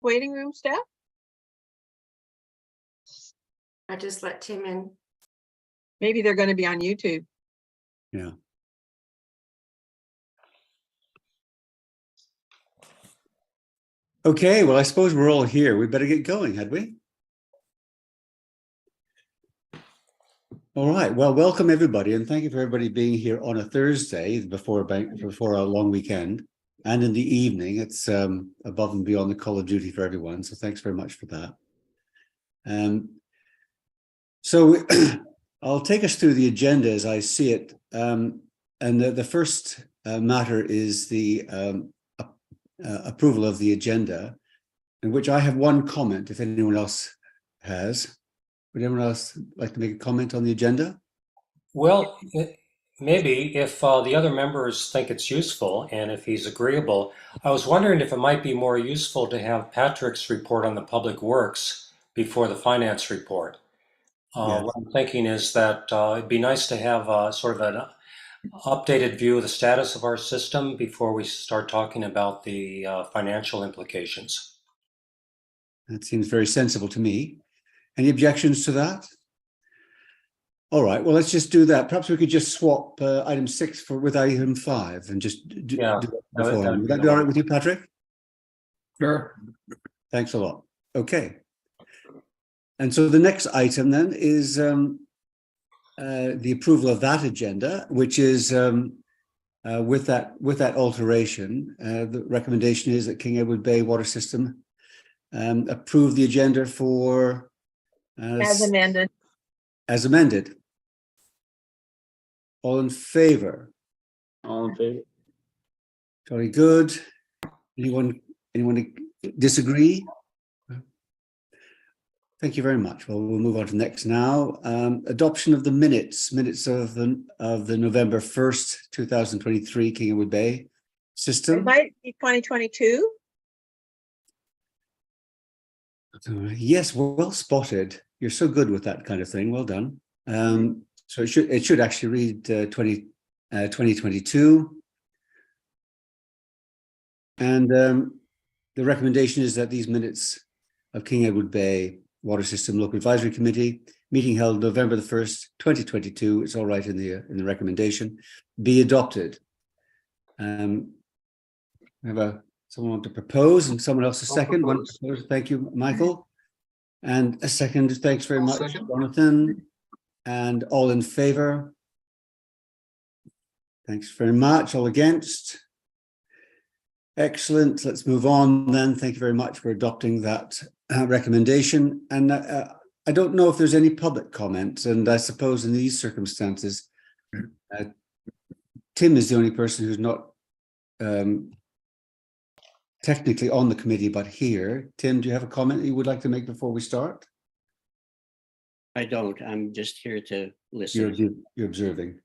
waiting room, Steph? I just let Tim in. Maybe they're going to be on YouTube. Yeah. Okay, well, I suppose we're all here. We better get going, had we? All right. Well, welcome everybody, and thank you for everybody being here on a Thursday before a long weekend, and in the evening. It's above and beyond the call of duty for everyone. So thanks very much for that. So I'll take us through the agenda as I see it, and the first matter is the approval of the agenda, in which I have one comment. If anyone else has. Would anyone else like to make a comment on the agenda? Well, maybe if the other members think it's useful and if he's agreeable, I was wondering if it might be more useful to have Patrick's report on the public works before the finance report. Yes. What I'm thinking is that it'd be nice to have sort of an updated view of the status of our system before we start talking about the financial implications. That seems very sensible to me. Any objections to that? All right, well, let's just do that. Perhaps we could just swap item 6 with item 5 and just do it beforehand. Would that be all right with you, Patrick? Sure. Thanks a lot. Okay. And so the next item then is the approval of that agenda, which is with that alteration. The recommendation is that King Edward Bay Water System approve the agenda for As amended. As amended. All in favor? All in favor? Very good. Anyone disagree? Thank you very much. Well, we'll move on to next now. Adoption of the minutes of the November 1st, 2023 King Edward Bay system. It might be 2022. Yes, well spotted. You're so good with that kind of thing. Well done. So it should actually read 2022. And the recommendation is that these minutes of King Edward Bay Water System Local Advisory Committee meeting held November the 1st, 2022. It's all right in the recommendation. Be adopted. We have someone want to propose and someone else a second. One, thank you, Michael. And a second. Thanks very much, Jonathan. And all in favor? Thanks very much. All against? Excellent. Let's move on then. Thank you very much for adopting that recommendation. And I don't know if there's any public comments. And I suppose in these circumstances, Tim is the only person who's not technically on the committee, but here. Tim, do you have a comment that you would like to make before we start? I don't. I'm just here to listen. You're observing.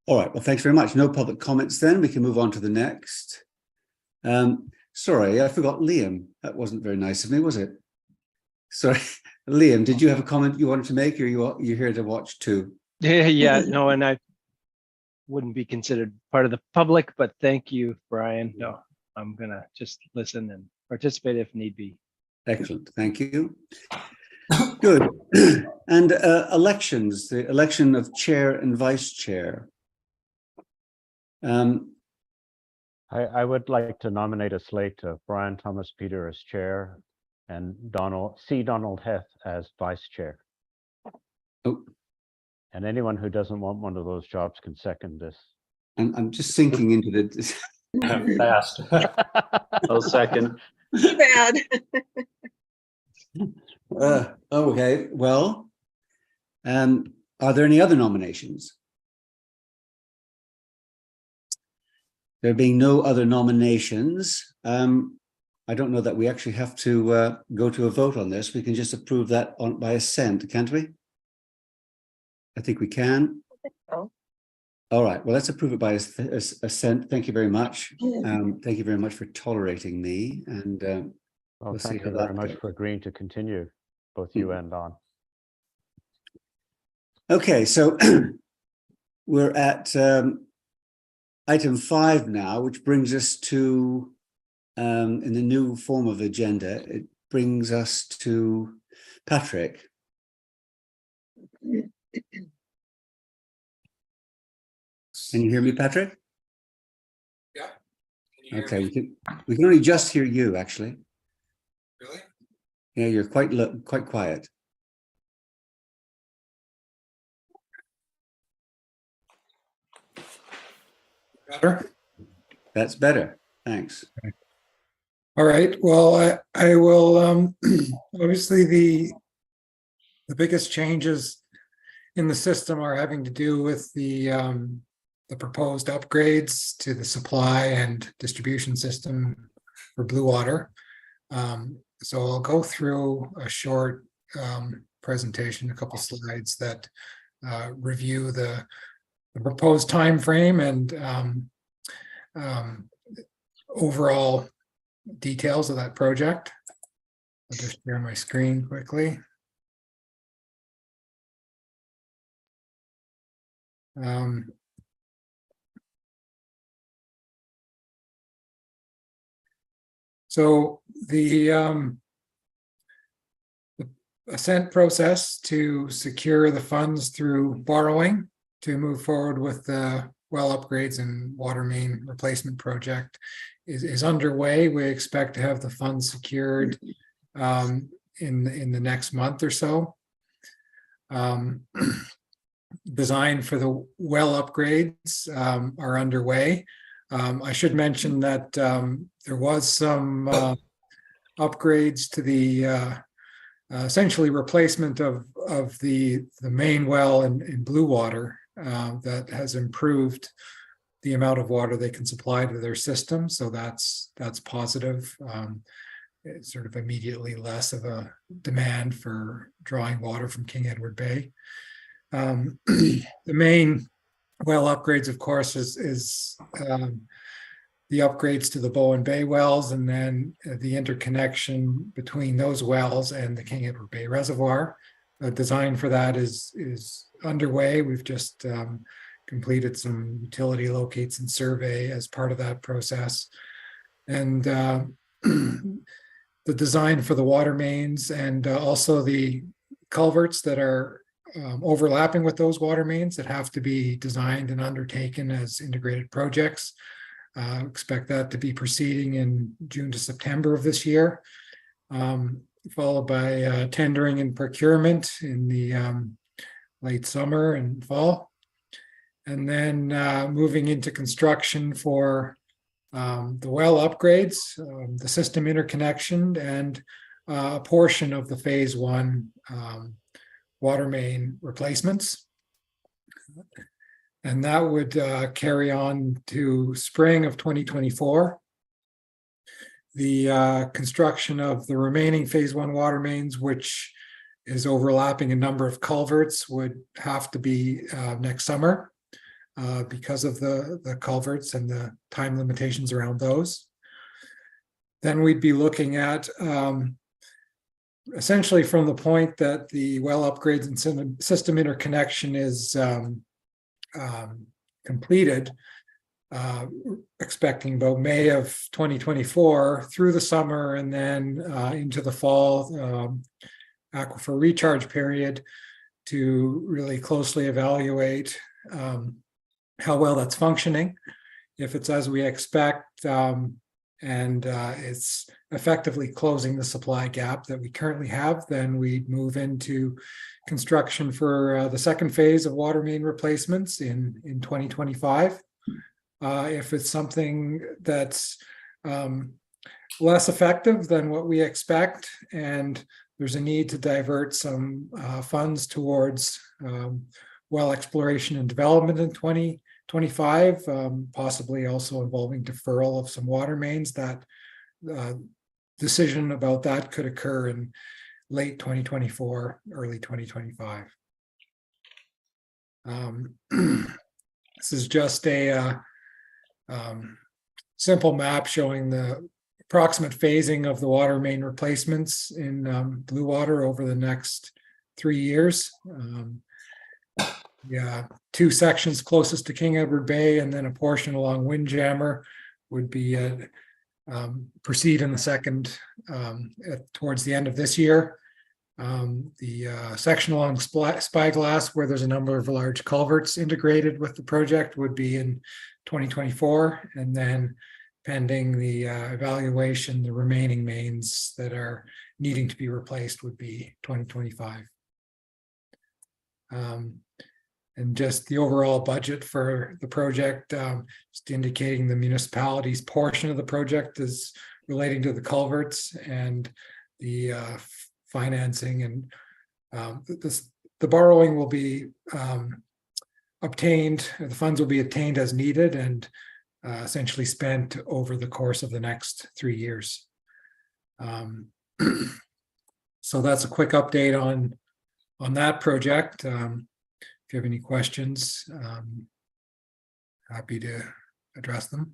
All right. Well, thanks very much. No public comments then. We can move on to the next. Sorry, I forgot Liam. That wasn't very nice of me, was it? Sorry. Liam, did you have a comment you wanted to make, or you're here to watch too? Yeah, no, and I wouldn't be considered part of the public, but thank you, Brian. No, I'm gonna just listen and participate if need be. Excellent. Thank you. Good. And elections, the election of chair and vice chair. I would like to nominate a slate of Brian Thomas Peter as chair and Donald Heth as vice chair. Oh. And anyone who doesn't want one of those jobs can second this. I'm just sinking into the Fast. I'll second. Too bad. Okay, well, are there any other nominations? There being no other nominations, I don't know that we actually have to go to a vote on this. We can just approve that by assent, can't we? I think we can. So. All right, well, let's approve it by assent. Thank you very much. Thank you very much for tolerating me. And Well, we'll see thank how you very that much goes. for agreeing to continue, both you and Don. Okay, so we're at item 5 now, which brings us to in the new form of agenda, it brings us to Patrick. Can you hear me, Patrick? Yeah. Okay, we can only just hear you, actually. Really? Yeah, you're quite quiet. Better? That's better. Thanks. All right, well, I will, obviously the biggest changes in the system are having to do with the proposed upgrades to the supply and distribution system for Blue Water. So I'll go through a short presentation, a couple slides that review the proposed time frame and overall details of that project. I'll just share my screen quickly. So the assent process to secure the funds through borrowing to move forward with the well upgrades and water main replacement project is underway. We expect to have the funds secured in the next month or so. Design for the well upgrades are underway. I should mention that there was some upgrades to the essentially replacement of the main well in Blue Water that has improved the amount of water they can supply to their system. So that's positive. It's sort of immediately less of a demand for drawing water from King Edward Bay. The main well upgrades, of course, is the upgrades to the Bowen Bay wells, and then the interconnection between those wells and the King Edward Bay Reservoir. Design for that is underway. We've just completed some utility locates and survey as part of that process. And the design for the water mains and also the culverts that are overlapping with those water mains that have to be designed and undertaken as integrated projects. Expect that to be proceeding in June to September of this year, followed by tendering and procurement in the late summer and fall. And then moving into construction for the well upgrades, the system interconnection, and a portion of the phase one water main replacements. And that would carry on to spring of 2024. The construction of the remaining phase one water mains, which is overlapping a number of culverts, would have to be next summer because of the culverts and the time limitations around those. Then we'd be looking at essentially from the point that the well upgrades and system interconnection is completed, expecting about May of 2024 through the summer and then into the fall aquifer recharge period to really closely evaluate how well that's functioning. If it's as we expect and it's effectively closing the supply gap that we currently have, then we'd move into construction for the second phase of water main replacements in 2025. If it's something that's less effective than what we expect, and there's a need to divert some funds towards well exploration and development in 2025, possibly also involving deferral of some water mains, that decision about that could occur in late 2024, early 2025. This is just a simple map showing the approximate phasing of the water main replacements in Blue Water over the next 3 years. Yeah, 2 sections closest to King Edward Bay and then a portion along Windjammer would be proceed in the second towards the end of this year. The section along Spyglass, where there's a number of large culverts integrated with the project, would be in 2024, and then pending the evaluation, the remaining mains that are needing to be replaced would be 2025. And just the overall budget for the project, just indicating the municipality's portion of the project is relating to the culverts and the financing, and the borrowing will be obtained, the funds will be obtained as needed and essentially spent over the course of the next 3 years. So that's a quick update on that project. If you have any questions, happy to address them.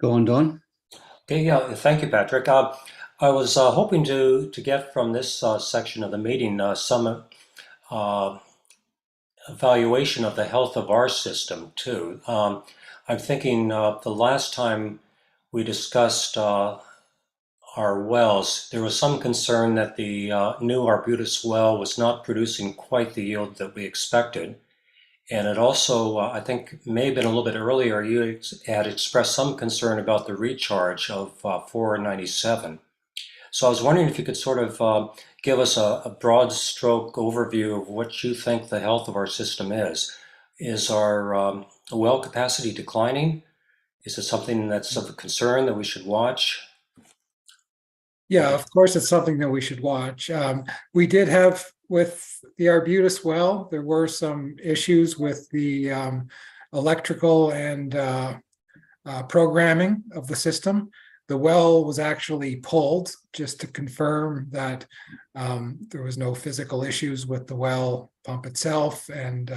Go on, Don. Okay, yeah, thank you, Patrick. I was hoping to get from this section of the meeting some evaluation of the health of our system too. I'm thinking the last time we discussed our wells, there was some concern that the new Arbutus well was not producing quite the yield that we expected. And it also, I think, may have been a little bit earlier, you had expressed some concern about the recharge of 497. So I was wondering if you could sort of give us a broad stroke overview of what you think the health of our system is. Is our well capacity declining? Is it something that's of concern that we should watch? Yeah, of course, it's something that we should watch. We did have with the Arbutus well, there were some issues with the electrical and programming of the system. The well was actually pulled just to confirm that there was no physical issues with the well pump itself and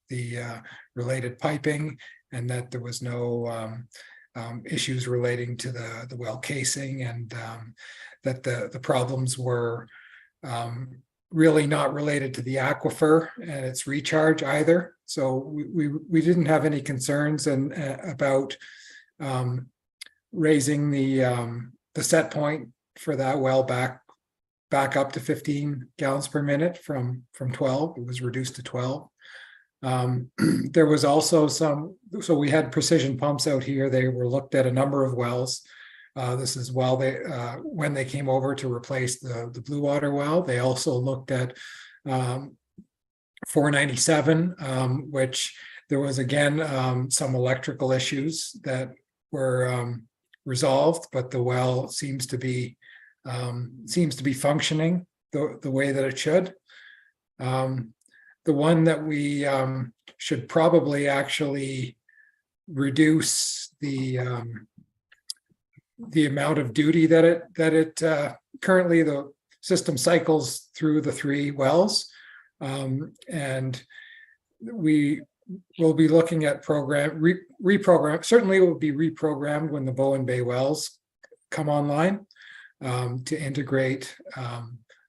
the related piping, and that there was no issues relating to the well casing, and that the problems were really not related to the aquifer and its recharge either. So we didn't have any concerns about raising the set point for that well back up to 15 gallons per minute from 12. It was reduced to 12. There was also so we had precision pumps out here. They were looked at a number of wells. This is well, when they came over to replace the Blue Water well, they also looked at 497, which there was again some electrical issues that were resolved, but the well seems to be functioning the way that it should. The one that we should probably actually reduce the amount of duty that it currently the system cycles through the 3 wells, and we will be looking at reprogram. Certainly, it will be reprogrammed when the Bowen Bay wells come online to integrate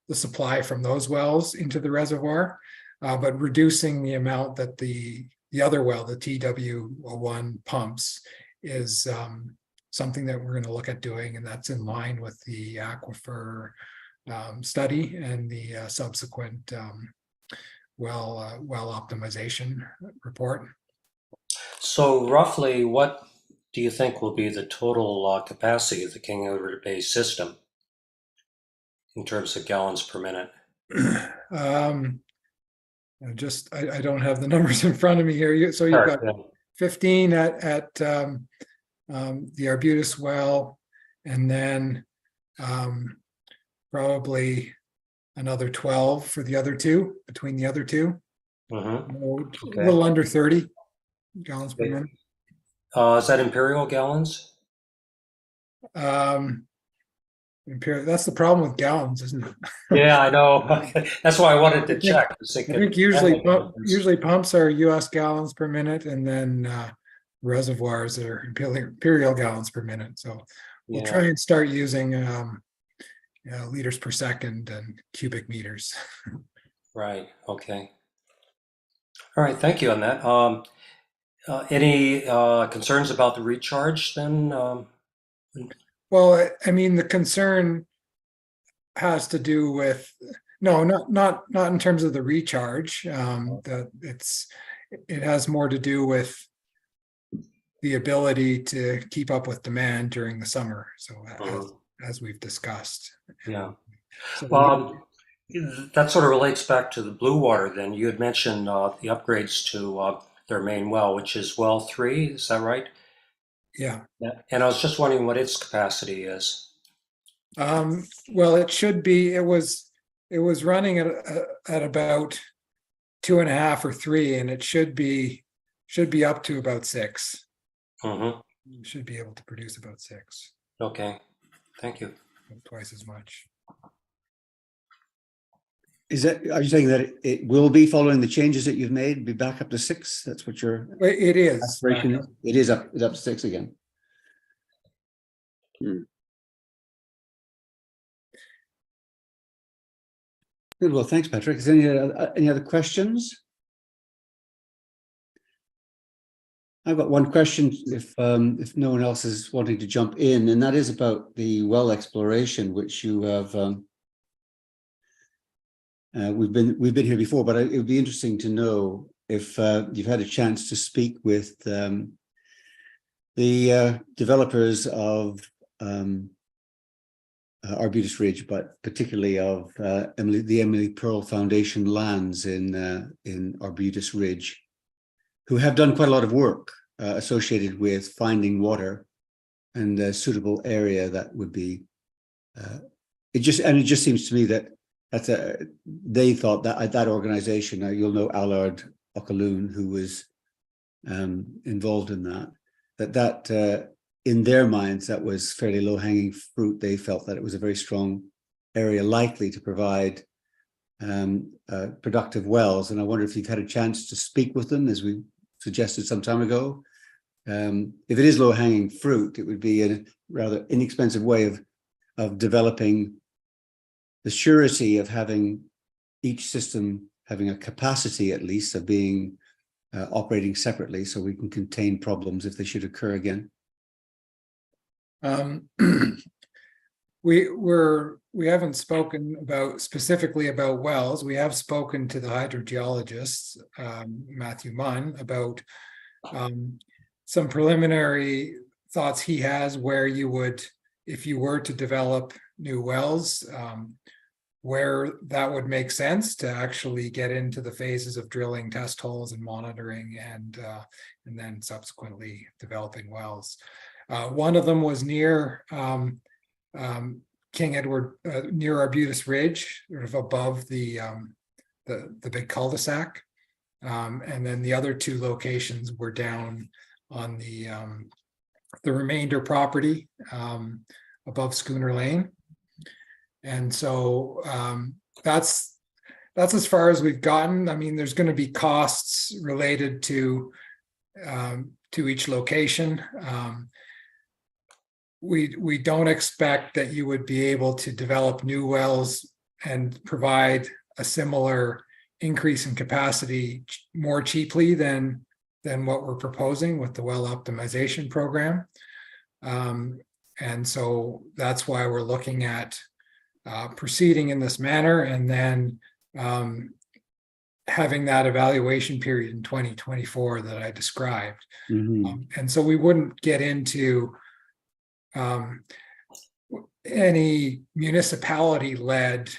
the supply from those wells into the reservoir, but reducing the amount that the other well, the TW01 pumps, is something that we're going to look at doing, and that's in line with the aquifer study and the subsequent well optimization report. So roughly, what do you think will be the total capacity of the King Edward Bay system in terms of gallons per minute? I don't have the numbers in front of me here. So you've got 15 at the Arbutus well, and then probably another 12 for the other 2, between the other 2. Mm-hmm. A little under 30 gallons per minute. Is that imperial gallons? That's the problem with gallons, isn't it? Yeah, I know. That's why I wanted to check. I think usually pumps are US gallons per minute, and then reservoirs are imperial gallons per minute. So we'll try and start using liters per second and cubic meters. Right. Okay. All right. Thank you on that. Any concerns about the recharge then? Well, I mean, the concern has to do with, no, not in terms of the recharge. That it has more to do with the ability to keep up with demand during the summer. So as we've discussed. Yeah. So That sort of relates back to the blue water then. You had mentioned the upgrades to their main well, which is well 3, is that right? yeah. Yeah. And I was just wondering what its capacity is. Well, it should be, it was running at about 2.5 or 3, and it should be up to about 6. Mm-hmm. Should be able to produce about 6. Okay, thank you. Twice as much. Are you saying that it will be following the changes that you've made, be back up to 6? That's what your It is. aspiration is? It is up to 6 again. Good. Well, thanks, Patrick. Is there any other questions? I've got one question if no one else is wanting to jump in, and that is about the well exploration, which you have. We've been here before, but it would be interesting to know if you've had a chance to speak with the developers of Arbutus Ridge, but particularly of the Emily Pearl Foundation lands in Arbutus Ridge, who have done quite a lot of work associated with finding water and a suitable area that would be. It just seems to me that they thought that that organization, you'll know Allard Okaloon, who was involved in that in their minds, that was fairly low-hanging fruit. They felt that it was a very strong area likely to provide productive wells. And I wonder if you've had a chance to speak with them, as we suggested some time ago. If it is low-hanging fruit, it would be a rather inexpensive way of developing the surety of having each system having a capacity, at least, of being operating separately, so we can contain problems if they should occur again. We haven't spoken specifically about wells. We have spoken to the hydrogeologist, Matthew Munn, about some preliminary thoughts he has where you would, if you were to develop new wells, where that would make sense to actually get into the phases of drilling test holes and monitoring and then subsequently developing wells. One of them was near King Edward, near Arbutus Ridge, sort of above the big cul-de-sac. And then the other 2 locations were down on the remainder property above Schooner Lane. And so that's as far as we've gotten. I mean, there's going to be costs related to each location. We don't expect that you would be able to develop new wells and provide a similar increase in capacity more cheaply than what we're proposing with the well optimization program. And so that's why we're looking at proceeding in this manner, and then having that evaluation period in 2024 that I described. Mm-hmm. And so we wouldn't get into any municipality-led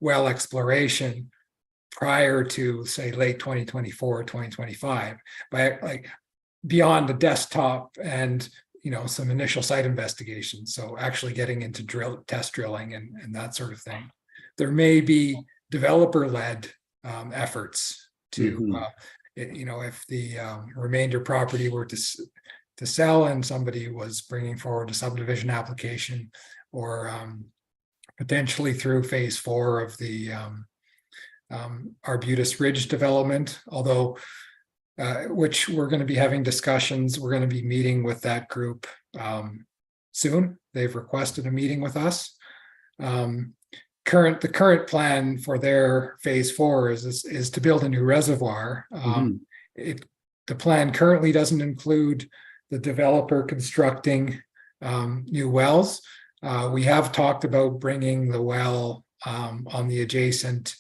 well exploration prior to, say, late 2024 or 2025, by like beyond the desktop and some initial site investigations. So actually getting into test drilling and that sort of thing. There may be developer-led efforts to, if the remainder property were to sell and somebody was bringing forward a subdivision application, or potentially through phase 4 of the Arbutus Ridge development, although which we're going to be having discussions. We're going to be meeting with that group soon. They've requested a meeting with us. The current plan for their phase 4 is to build a new reservoir. the plan currently doesn't include the developer constructing new wells. We have talked about bringing the well on the adjacent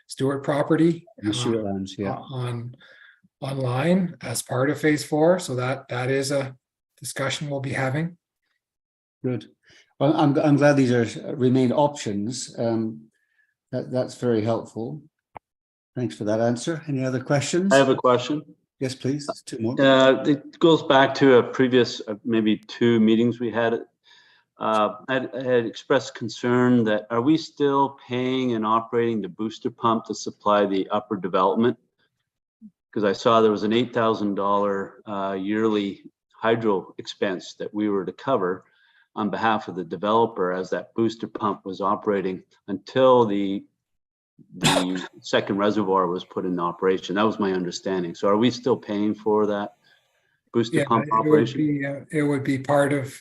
Stewart property The Stewart lands, yeah. online as part of phase 4. So that is a discussion we'll be having. Good. Well, I'm glad these are remain options. That's very helpful. Thanks for that answer. Any other questions? I have a question. Yes, please. There's 2 more. It goes back to a previous, maybe 2 meetings we had. I had expressed concern that are we still paying and operating the booster pump to supply the upper development? Because I saw there was an $8,000 yearly hydro expense that we were to cover on behalf of the developer as that booster pump was operating until the second reservoir was put in operation. That was my understanding. So are we still paying for that booster pump operation? It would be part of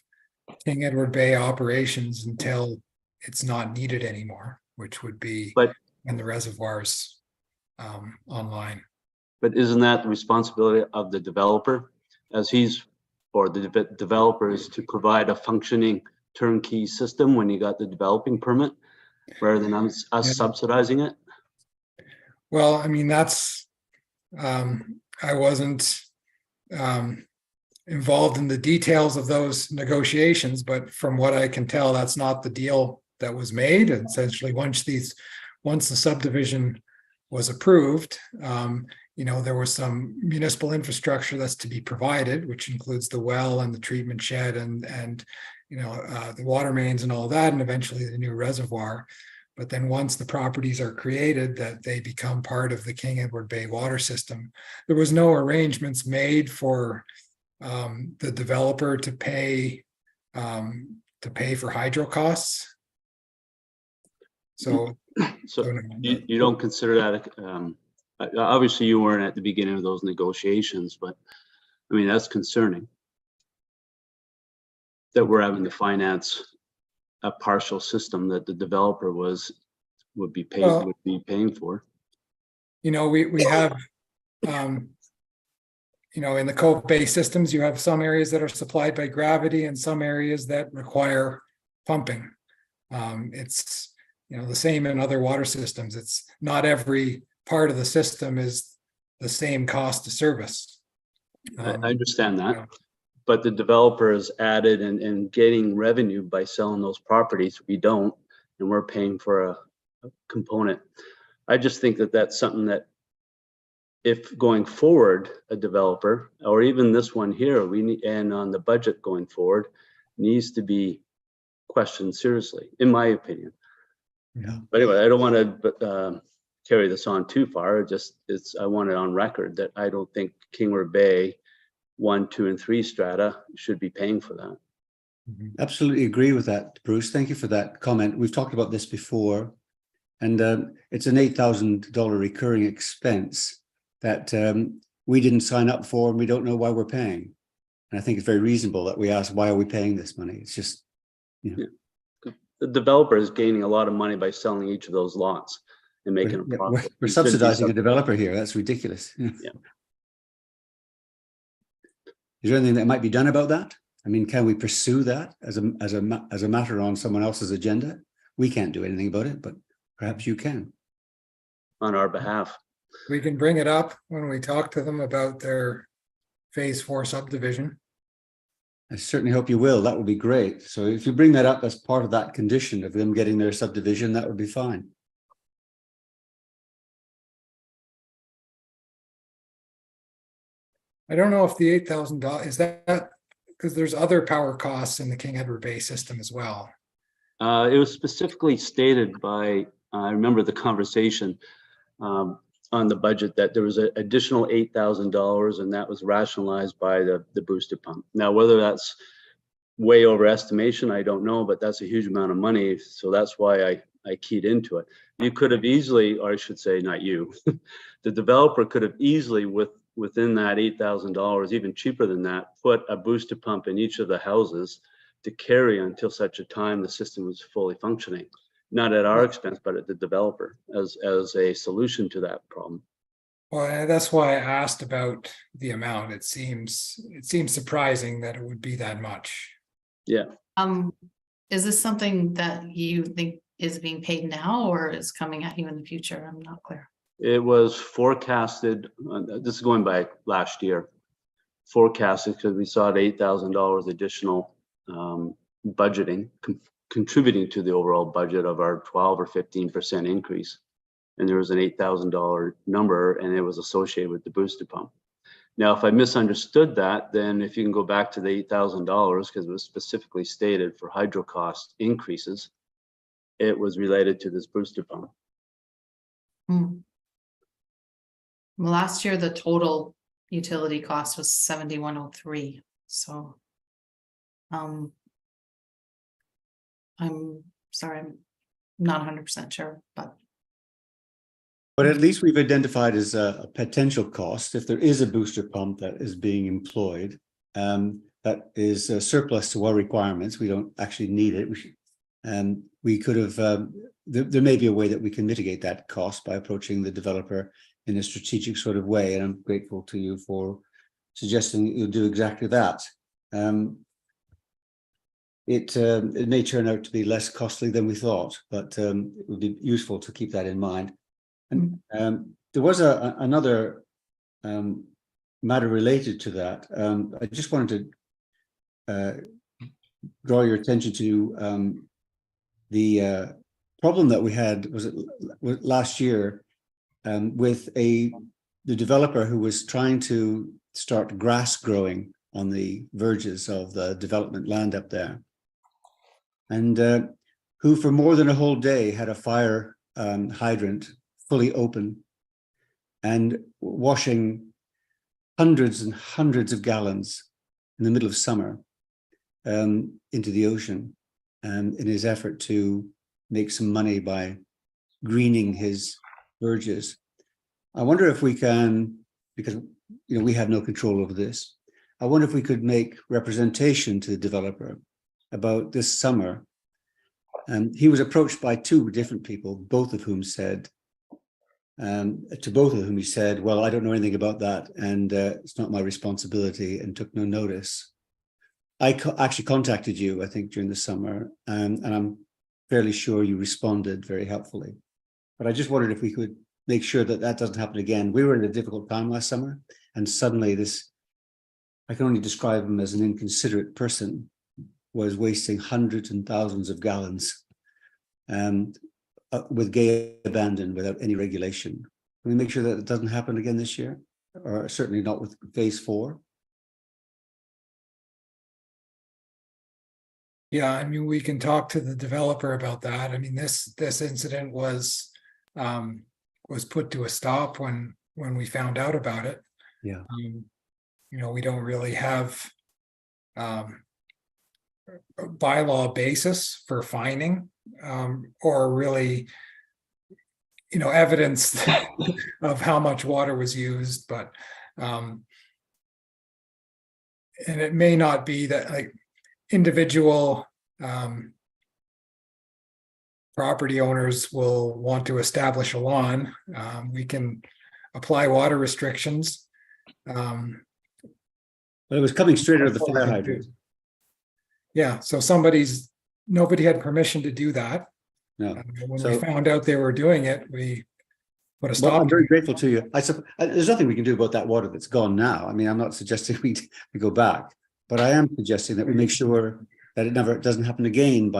King Edward Bay operations until it's not needed anymore, which would be when the reservoir's online. But isn't that the responsibility of the developer, as the developer is to provide a functioning turnkey system when you got the developing permit, rather than us subsidizing it? Well, I mean, that's I wasn't involved in the details of those negotiations, but from what I can tell, that's not the deal that was made. And essentially, once the subdivision was approved, there was some municipal infrastructure that's to be provided, which includes the well and the treatment shed and the water mains and all that, and eventually the new reservoir. But then once the properties are created, that they become part of the King Edward Bay water system. There was no arrangements made for the developer to pay for hydro costs. So you don't consider that obviously you weren't at the beginning of those negotiations, but I mean, that's concerning that we're having to finance a partial system that the developer would be paying for. We have in the Cove Bay systems, you have some areas that are supplied by gravity and some areas that require pumping. It's the same in other water systems. It's not every part of the system is the same cost to service. I understand that, but the developer is added and getting revenue by selling those properties. We don't, and we're paying for a component. I just think that that's something that if going forward, a developer, or even this one here, we need, and on the budget going forward, needs to be questioned seriously, in my opinion. Yeah. But anyway, I don't want to carry this on too far. I want it on record that I don't think King Edward Bay 1, 2, and 3 strata should be paying for that. Absolutely agree with that, Bruce. Thank you for that comment. We've talked about this before, and it's an $8,000 recurring expense that we didn't sign up for, and we don't know why we're paying. And I think it's very reasonable that we ask, why are we paying this money? It's just, Yeah. The developer is gaining a lot of money by selling each of those lots and making a profit. We're subsidizing a developer here. That's ridiculous. Yeah. Is there anything that might be done about that? I mean, can we pursue that as a matter on someone else's agenda? We can't do anything about it, but perhaps you can. On our behalf. We can bring it up when we talk to them about their phase 4 subdivision. I certainly hope you will. That would be great. So if you bring that up as part of that condition of them getting their subdivision, that would be fine. I don't know if the $8,000 is that because there's other power costs in the King Edward Bay system as well. It was specifically stated by, I remember the conversation on the budget that there was an additional $8,000 and that was rationalized by the booster pump. Now, whether that's way overestimation, I don't know, but that's a huge amount of money. So that's why I keyed into it. You could have easily, or I should say not you, the developer could have easily within that $8,000, even cheaper than that, put a booster pump in each of the houses to carry until such a time the system was fully functioning. Not at our expense, but at the developer as a solution to that problem. Well, that's why I asked about the amount. It seems surprising that it would be that much. Yeah, Is this something that you think is being paid now or is coming at you in the future? I'm not clear. it was forecasted, this is going by last year, forecasted because we saw $8,000 additional budgeting, contributing to the overall budget of our 12 or 15% increase. And there was an $8,000 number and it was associated with the booster pump. Now, if I misunderstood that, then if you can go back to the $8,000, because it was specifically stated for hydro cost increases, it was related to this booster pump. Well, last year, the total utility cost was 7103. So, I'm sorry, I'm not 100% sure, but. But at least we've identified as a potential cost, if there is a booster pump that is being employed, that is a surplus to our requirements. We don't actually need it. We could have, there may be a way that we can mitigate that cost by approaching the developer in a strategic sort of way. And I'm grateful to you for suggesting that you'll do exactly that. It may turn out to be less costly than we thought, but it would be useful to keep that in mind. And there was another matter related to that. I just wanted to draw your attention to the problem that we had last year with the developer who was trying to start grass growing on the verges of the development land up there, and who for more than a whole day had a fire hydrant fully open and washing hundreds and hundreds of gallons in the middle of summer into the ocean, in his effort to make some money by greening his verges. I wonder if we can, because we have no control over this, I wonder if we could make representation to the developer about this summer. And he was approached by two different people, both of whom said, he said, well, I don't know anything about that, and it's not my responsibility, and took no notice. I actually contacted you, I think, during the summer, and I'm fairly sure you responded very helpfully. But I just wondered if we could make sure that that doesn't happen again. We were in a difficult time last summer, and suddenly this, I can only describe him as an inconsiderate person, was wasting hundreds and thousands of gallons with gay abandon without any regulation. Can we make sure that it doesn't happen again this year, or certainly not with phase 4? Yeah, I mean, we can talk to the developer about that. I mean, this incident was put to a stop when we found out about it. Yeah. We don't really have a bylaw basis for fining or really, evidence of how much water was used, but and it may not be that like individual property owners will want to establish a lawn. We can apply water restrictions. But it was coming straight out of the fire hydrant. Yeah, so nobody had permission to do that. No. When we found out they were doing it, we put a stop. Well, I'm very grateful to you. There's nothing we can do about that water that's gone now. I mean, I'm not suggesting we go back, but I am suggesting that we make sure that it doesn't happen again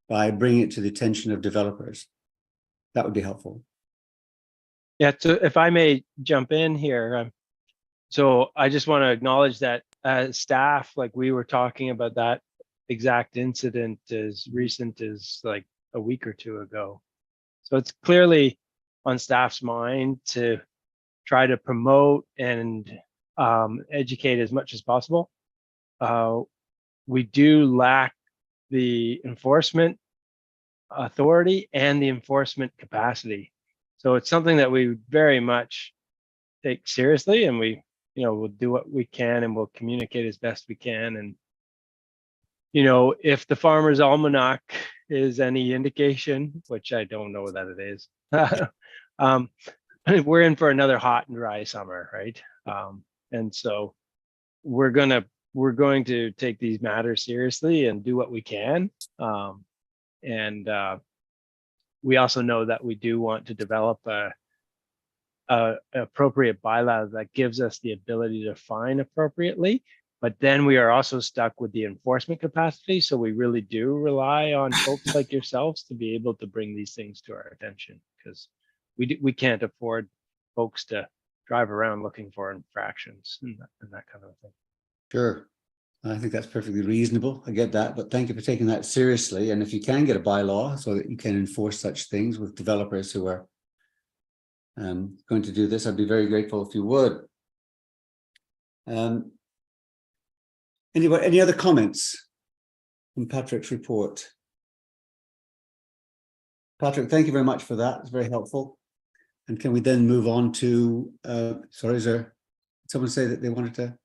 by bringing it to the attention of developers. That would be helpful. Yeah, so if I may jump in here. So I just want to acknowledge that as staff, like we were talking about that exact incident as recent as like a week or two ago. So it's clearly on staff's mind to try to promote and educate as much as possible. We do lack the enforcement authority and the enforcement capacity. So it's something that we very much take seriously, and we'll do what we can and we'll communicate as best we can. And, if the Farmer's Almanac is any indication, which I don't know that it is, we're in for another hot and dry summer, right? And so we're going to take these matters seriously and do what we can. And we also know that we do want to develop a appropriate bylaw that gives us the ability to fine appropriately. But then we are also stuck with the enforcement capacity. So we really do rely on folks like yourselves to be able to bring these things to our attention, because we can't afford folks to drive around looking for infractions and that kind of thing. Sure. I think that's perfectly reasonable. I get that, but thank you for taking that seriously. And if you can get a bylaw so that you can enforce such things with developers who are going to do this, I'd be very grateful if you would. Any other comments from Patrick's report? Patrick, thank you very much for that. It's very helpful. And can we then move on to, sorry, is there someone say that they wanted to?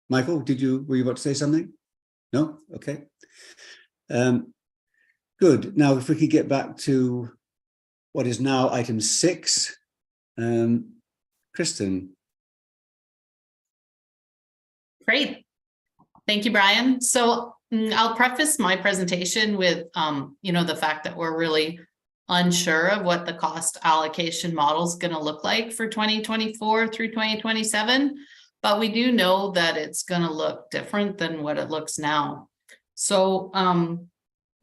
Michael, were you about to say something? No? Okay. Good. Now, if we could get back to what is now item 6, Kristen. Great. Thank you, Brian. So I'll preface my presentation with, the fact that we're really unsure of what the cost allocation model is going to look like for 2024 through 2027. But we do know that it's going to look different than what it looks now. So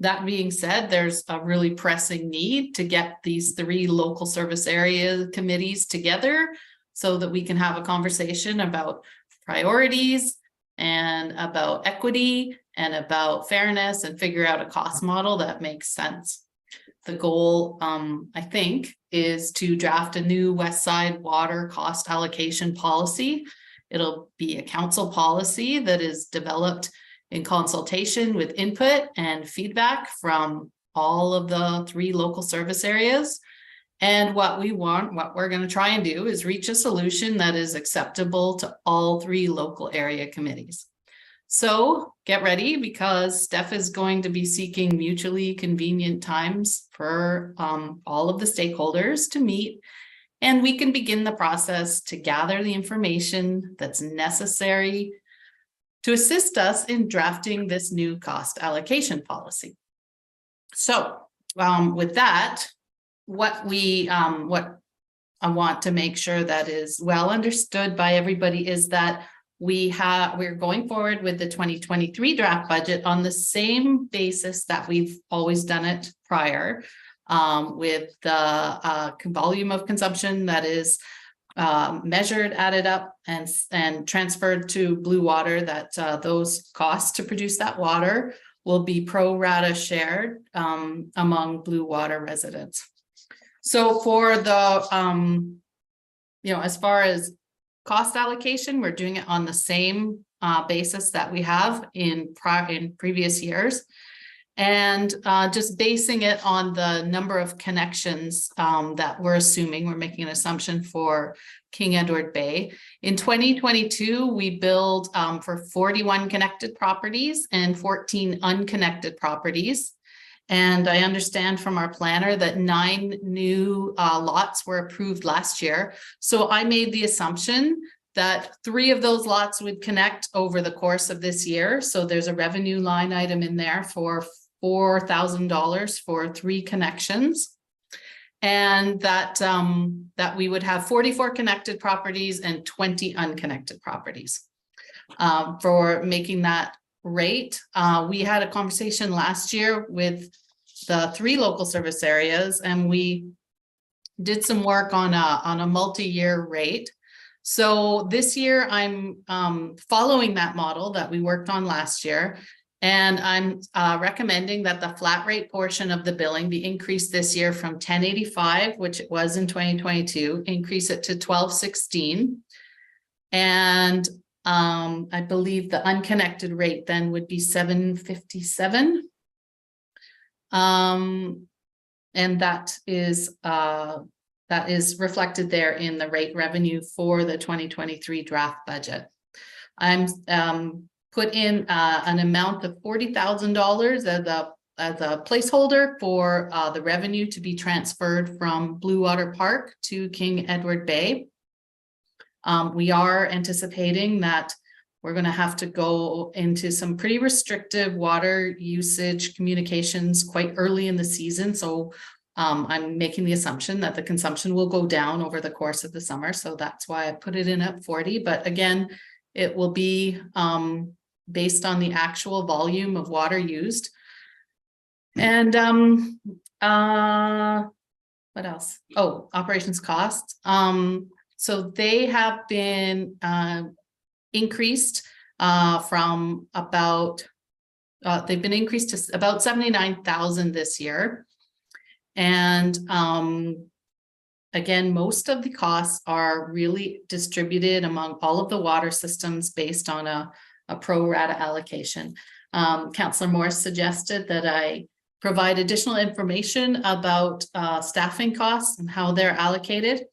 that being said, there's a really pressing need to get these 3 local service area committees together so that we can have a conversation about priorities and about equity and about fairness and figure out a cost model that makes sense. The goal, I think, is to draft a new West Side water cost allocation policy. It'll be a council policy that is developed in consultation with input and feedback from all of the 3 local service areas. And what we're going to try and do is reach a solution that is acceptable to all 3 local area committees. So get ready, because Steph is going to be seeking mutually convenient times for all of the stakeholders to meet, and we can begin the process to gather the information that's necessary to assist us in drafting this new cost allocation policy. So with that, what I want to make sure that is well understood by everybody is that we're going forward with the 2023 draft budget on the same basis that we've always done it prior, with the volume of consumption that is measured, added up, and transferred to Blue Water, that those costs to produce that water will be pro rata shared among Blue Water residents. So for the, as far as cost allocation, we're doing it on the same basis that we have in previous years. And just basing it on the number of connections that we're assuming. We're making an assumption for King Edward Bay. In 2022, we billed for 41 connected properties and 14 unconnected properties. And I understand from our planner that 9 new lots were approved last year. So I made the assumption that 3 of those lots would connect over the course of this year. So there's a revenue line item in there for $4,000 for 3 connections. And that we would have 44 connected properties and 20 unconnected properties. For making that rate, we had a conversation last year with the 3 local service areas, and we did some work on a multi-year rate. So this year I'm following that model that we worked on last year, and I'm recommending that the flat rate portion of the billing be increased this year from $10.85, which it was in 2022, increase it to $12.16. And I believe the unconnected rate then would be $7.57. And that is reflected there in the rate revenue for the 2023 draft budget. I'm put in an amount of $40,000 as a as a placeholder for the revenue to be transferred from Blue Water Park to King Edward Bay. We are anticipating that we're going to have to go into some pretty restrictive water usage communications quite early in the season. So I'm making the assumption that the consumption will go down over the course of the summer. So that's why I put it in at 40. But again, it will be based on the actual volume of water used. And what else? Oh, operations costs. So they have been increased from about, they've been increased to about 79,000 this year. And again, most of the costs are really distributed among all of the water systems based on a pro rata allocation. Councillor Morris suggested that I provide additional information about staffing costs and how they're allocated.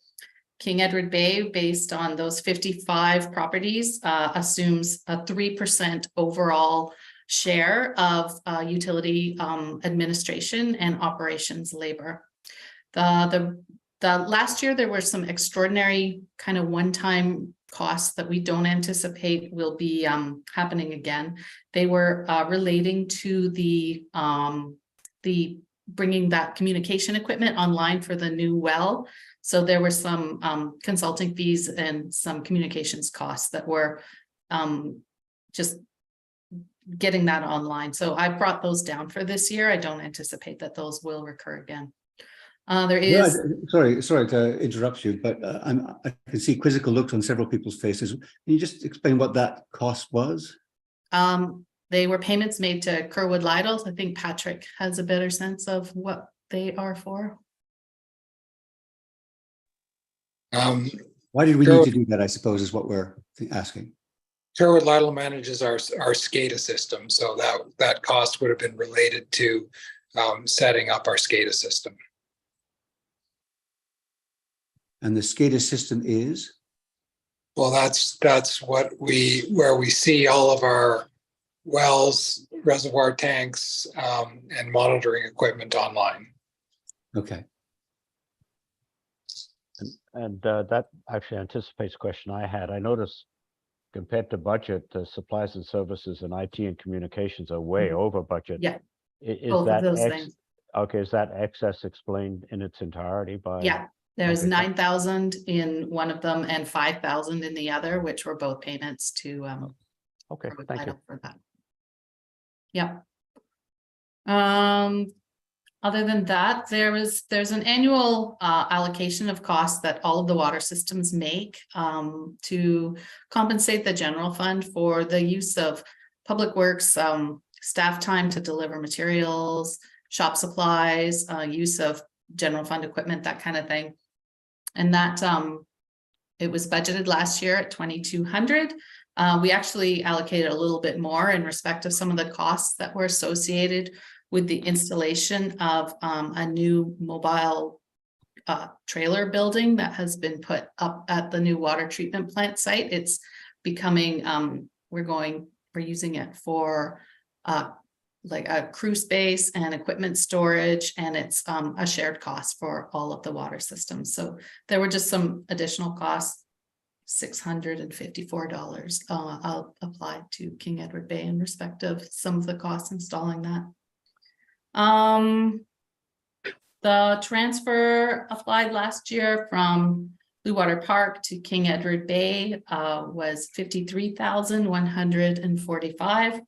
King Edward Bay, based on those 55 properties, assumes a 3% overall share of utility administration and operations labor. The last year, there were some extraordinary kind of one-time costs that we don't anticipate will be happening again. They were relating to the bringing that communication equipment online for the new well. So there were some consulting fees and some communications costs that were just getting that online. So I brought those down for this year. I don't anticipate that those will recur again. There is. Sorry to interrupt you, but I can see quizzical looks on several people's faces. Can you just explain what that cost was? They were payments made to Kerwood Lytle. I think Patrick has a better sense of what they are for. Why did we need to do that, I suppose, is what we're asking. Kerwood Lytle manages our SCADA system, so that cost would have been related to setting up our SCADA system. And the SCADA system is? Well, that's where we see all of our wells, reservoir tanks, and monitoring equipment online. Okay. And that actually anticipates a question I had. I noticed compared to budget, the supplies and services and IT and communications are way over budget. Yeah, Is both that of those things. Okay, is that excess explained in its entirety by? Yeah, there's Okay. 9,000 in one of them and 5,000 in the other, which were both payments to Okay, Kerwood thank you. Lytle for that. Yeah. Other than that, there's an annual allocation of costs that all of the water systems make to compensate the general fund for the use of public works, staff time to deliver materials, shop supplies, use of general fund equipment, that kind of thing. And that it was budgeted last year at 2,200. We actually allocated a little bit more in respect of some of the costs that were associated with the installation of a new mobile trailer building that has been put up at the new water treatment plant site. It's becoming, we're using it for like a crew space and equipment storage, and it's a shared cost for all of the water systems. So there were just some additional costs, $654 applied to King Edward Bay in respect of some of the costs installing that. The transfer applied last year from Blue Water Park to King Edward Bay was 53,145.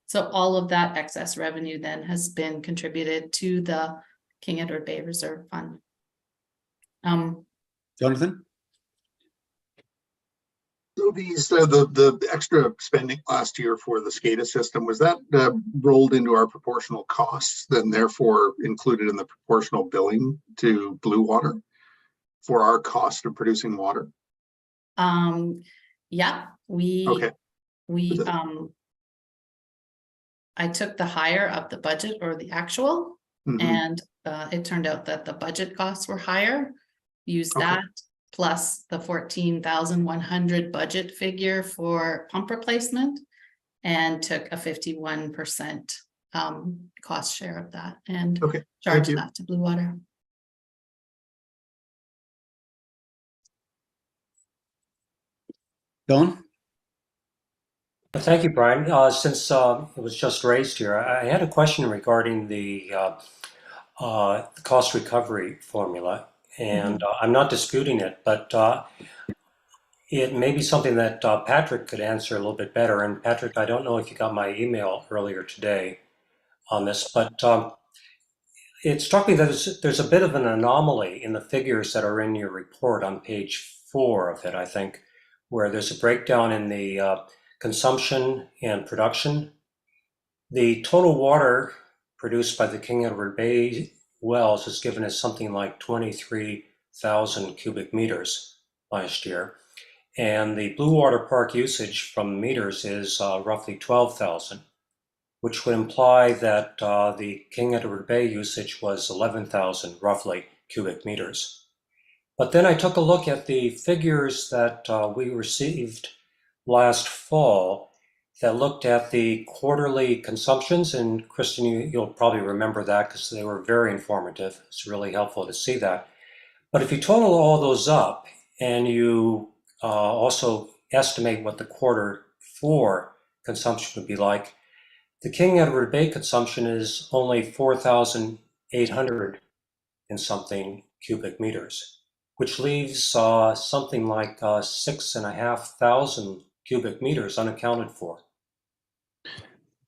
So all of that excess revenue then has been contributed to the King Edward Bay Reserve Fund. Jonathan? So these the extra spending last year for the SCADA system, was that rolled into our proportional costs, then therefore included in the proportional billing to Blue Water for our cost of producing water? Yeah, I took the higher of the budget or the actual, and it turned out that the budget costs were higher. Use that plus the 14,100 budget figure for pump replacement, and took a 51% cost share of that and Okay, charge you. that to Blue Water. Don? Thank you, Brian. Since it was just raised here, I had a question regarding the cost recovery formula, and I'm not disputing it, but it may be something that Patrick could answer a little bit better. And Patrick, I don't know if you got my email earlier today on this, but it struck me that there's a bit of an anomaly in the figures that are in your report on page 4 of it, I think, where there's a breakdown in the consumption and production. The total water produced by the King Edward Bay wells is given as something like 23,000 cubic meters last year. And the Blue Water Park usage from meters is roughly 12,000, which would imply that the King Edward Bay usage was 11,000 roughly cubic meters. But then I took a look at the figures that we received last fall that looked at the quarterly consumptions. And Kristen, you'll probably remember that because they were very informative. It's really helpful to see that. But if you total all those up and you also estimate what the quarter 4 consumption would be like, the King Edward Bay consumption is only 4,800 and something cubic meters, which leaves something like 6,500 cubic meters unaccounted for.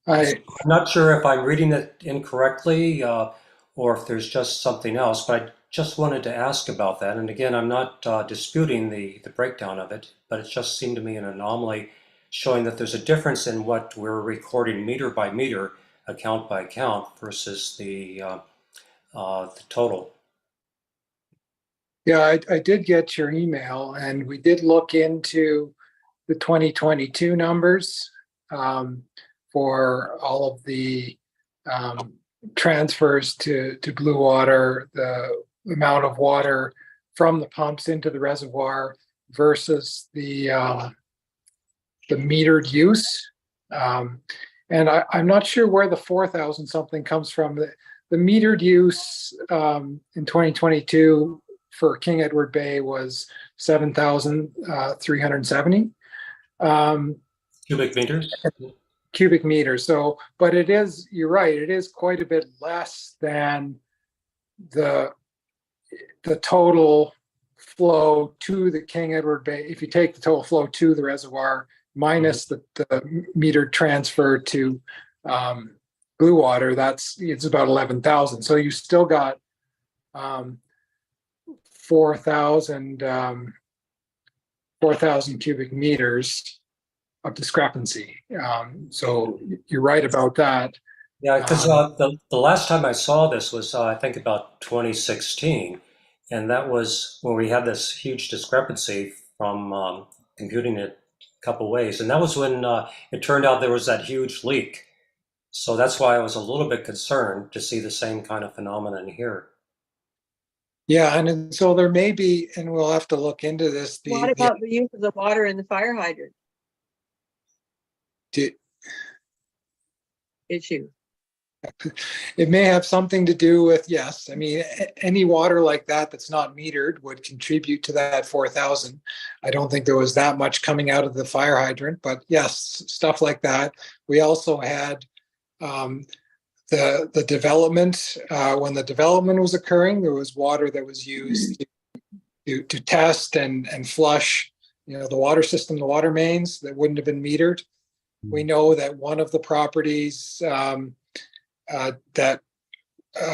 I'm not sure if I'm reading it incorrectly or if there's just something else, but I just wanted to ask about that. And again, I'm not disputing the breakdown of it, but it just seemed to me an anomaly showing that there's a difference in what we're recording meter by meter, account by account versus the total. Yeah, I did get your email, and we did look into the 2022 numbers for all of the transfers to Blue Water, the amount of water from the pumps into the reservoir versus the metered use. And I'm not sure where the 4,000 something comes from. The metered use in 2022 for King Edward Bay was 7,370 cubic meters. Cubic meters. So, but it is, you're right, it is quite a bit less than the total flow to the King Edward Bay. If you take the total flow to the reservoir minus the metered transfer to Blue Water, it's about 11,000. So you still got 4,000 cubic meters of discrepancy. So you're right about that. Yeah, because the last time I saw this was I think about 2016, and that was when we had this huge discrepancy from computing it a couple ways, and that was when it turned out there was that huge leak. So that's why I was a little bit concerned to see the same kind of phenomenon here. Yeah, and so there may be, and we'll have to look into this. What about the use of the water in the fire hydrant issue? It may have something to do with, yes. I mean, any water like that that's not metered would contribute to that 4,000. I don't think there was that much coming out of the fire hydrant, but yes, stuff like that. We also had the development. When the development was occurring, there was water that was used to test and flush, the water system, the water mains that wouldn't have been metered. We know that one of the properties that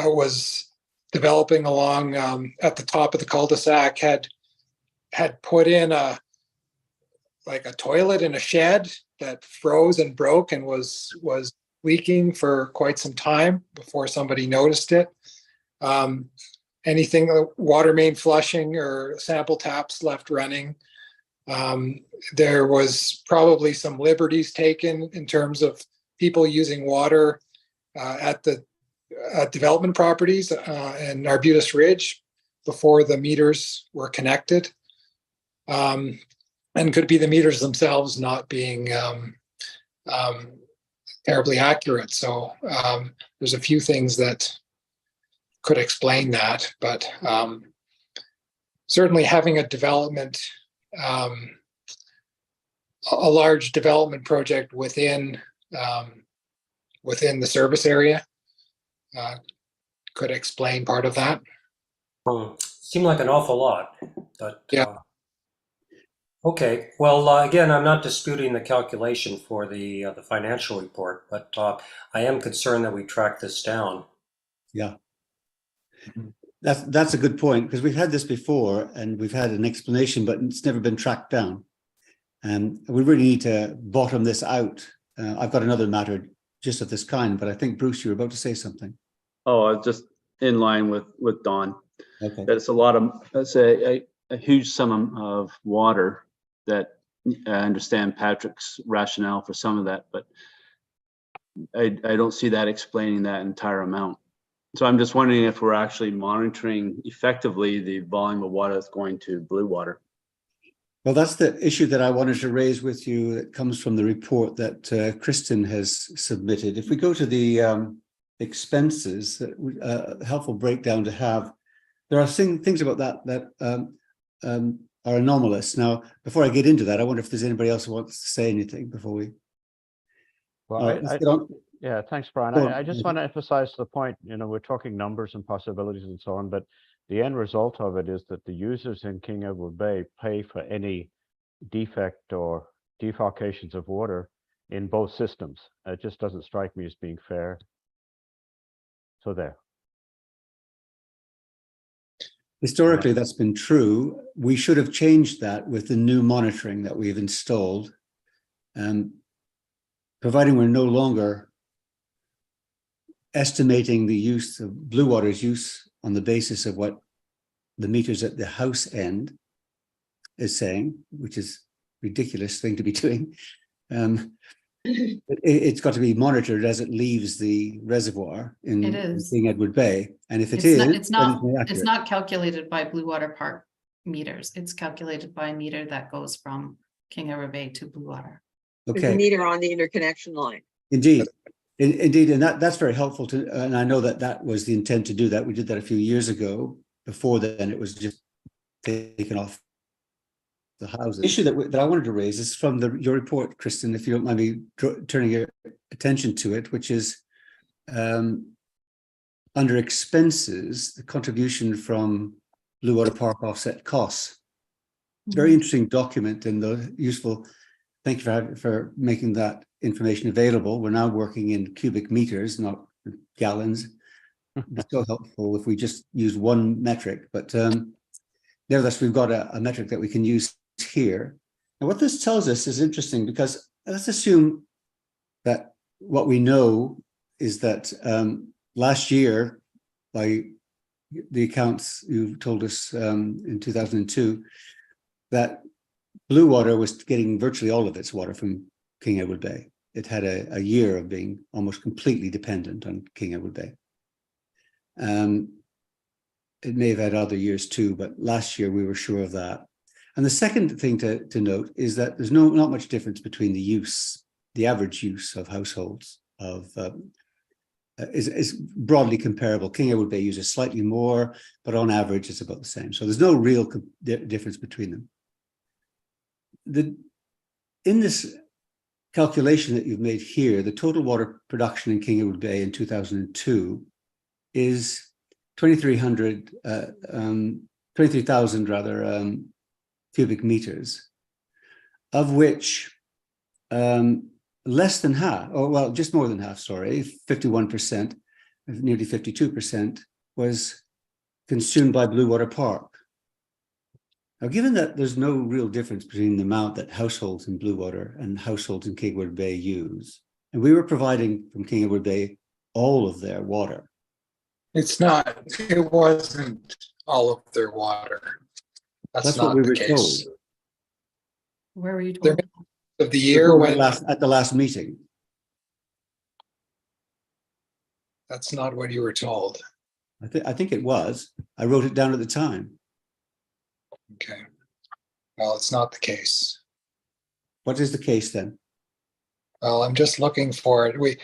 was developing along at the top of the cul-de-sac had put in a toilet in a shed that froze and broke and was leaking for quite some time before somebody noticed it. Anything water main flushing or sample taps left running. There was probably some liberties taken in terms of people using water at the development properties and Arbutus Ridge before the meters were connected. And could be the meters themselves not being terribly accurate. So there's a few things that could explain that, but certainly having a development, a large development project within the service area could explain part of that. Seemed like an awful lot, but Yeah. okay. Well, again, I'm not disputing the calculation for the financial report, but I am concerned that we track this down. Yeah. That's a good point, because we've had this before and we've had an explanation, but it's never been tracked down. And we really need to bottom this out. I've got another matter just of this kind, but I think, Bruce, you were about to say something. Oh, just in line with Don. Okay. That's a lot of, that's a huge sum of water that I understand Patrick's rationale for some of that, but I don't see that explaining that entire amount. So I'm just wondering if we're actually monitoring effectively the volume of water that's going to blue water. Well, that's the issue that I wanted to raise with you that comes from the report that Kristen has submitted. If we go to the expenses, helpful breakdown to have, there are things about that are anomalous. Now, before I get into that, I wonder if there's anybody else who wants to say anything before we. Well, Let's get on. yeah, thanks, Brian. Go on. I just want to emphasize the point, we're talking numbers and possibilities and so on, but the end result of it is that the users in King Edward Bay pay for any defect or defalcations of water in both systems. It just doesn't strike me as being fair. So there. Historically, that's been true. We should have changed that with the new monitoring that we've installed. Providing we're no longer estimating the use of blue water's use on the basis of what the meters at the house end is saying, which is a ridiculous thing to be doing. It's got to be monitored as it leaves the reservoir in King Edward Bay. And if It's not calculated by Blue Water Park meters. It's calculated by a meter that goes from King Edward Bay to Blue Water. There's a meter on the interconnection line. Indeed. Indeed, and that's very helpful to, and I know that was the intent to do that. We did that a few years ago. Before then, it was just taken off the houses. The issue that I wanted to raise is from your report, Kristen, if you don't mind me turning your attention to it, which is under expenses, the contribution from Blue Water Park offset costs. Very interesting document and useful. Thank you for making that information available. We're now working in cubic meters, not gallons. It's so helpful if we just use one metric, but nevertheless, we've got a metric that we can use here. And what this tells us is interesting, because let's assume that what we know is that last year, by the accounts you told us in 2002, that Blue Water was getting virtually all of its water from King Edward Bay. It had a year of being almost completely dependent on King Edward Bay. It may have had other years too, but last year we were sure of that. And the second thing to note is that there's not much difference between the average use of households is broadly comparable. King Edward Bay uses slightly more, but on average it's about the same. So there's no real difference between them. In this calculation that you've made here, the total water production in King Edward Bay in 2002 is 23,000 cubic meters, of which less than half, or well, just more than half, sorry, 51%, nearly 52% was consumed by Blue Water Park. Now, given that there's no real difference between the amount that households in Blue Water and households in King Edward Bay use, and we were providing from King Edward Bay all of their water. It wasn't all of their water. That's not what we the were case. told. Where were you told? Of the year when at the last meeting. That's not what you were told. I think it was. I wrote it down at the time. Okay. Well, it's not the case. What is the case then? Well, I'm just looking for it.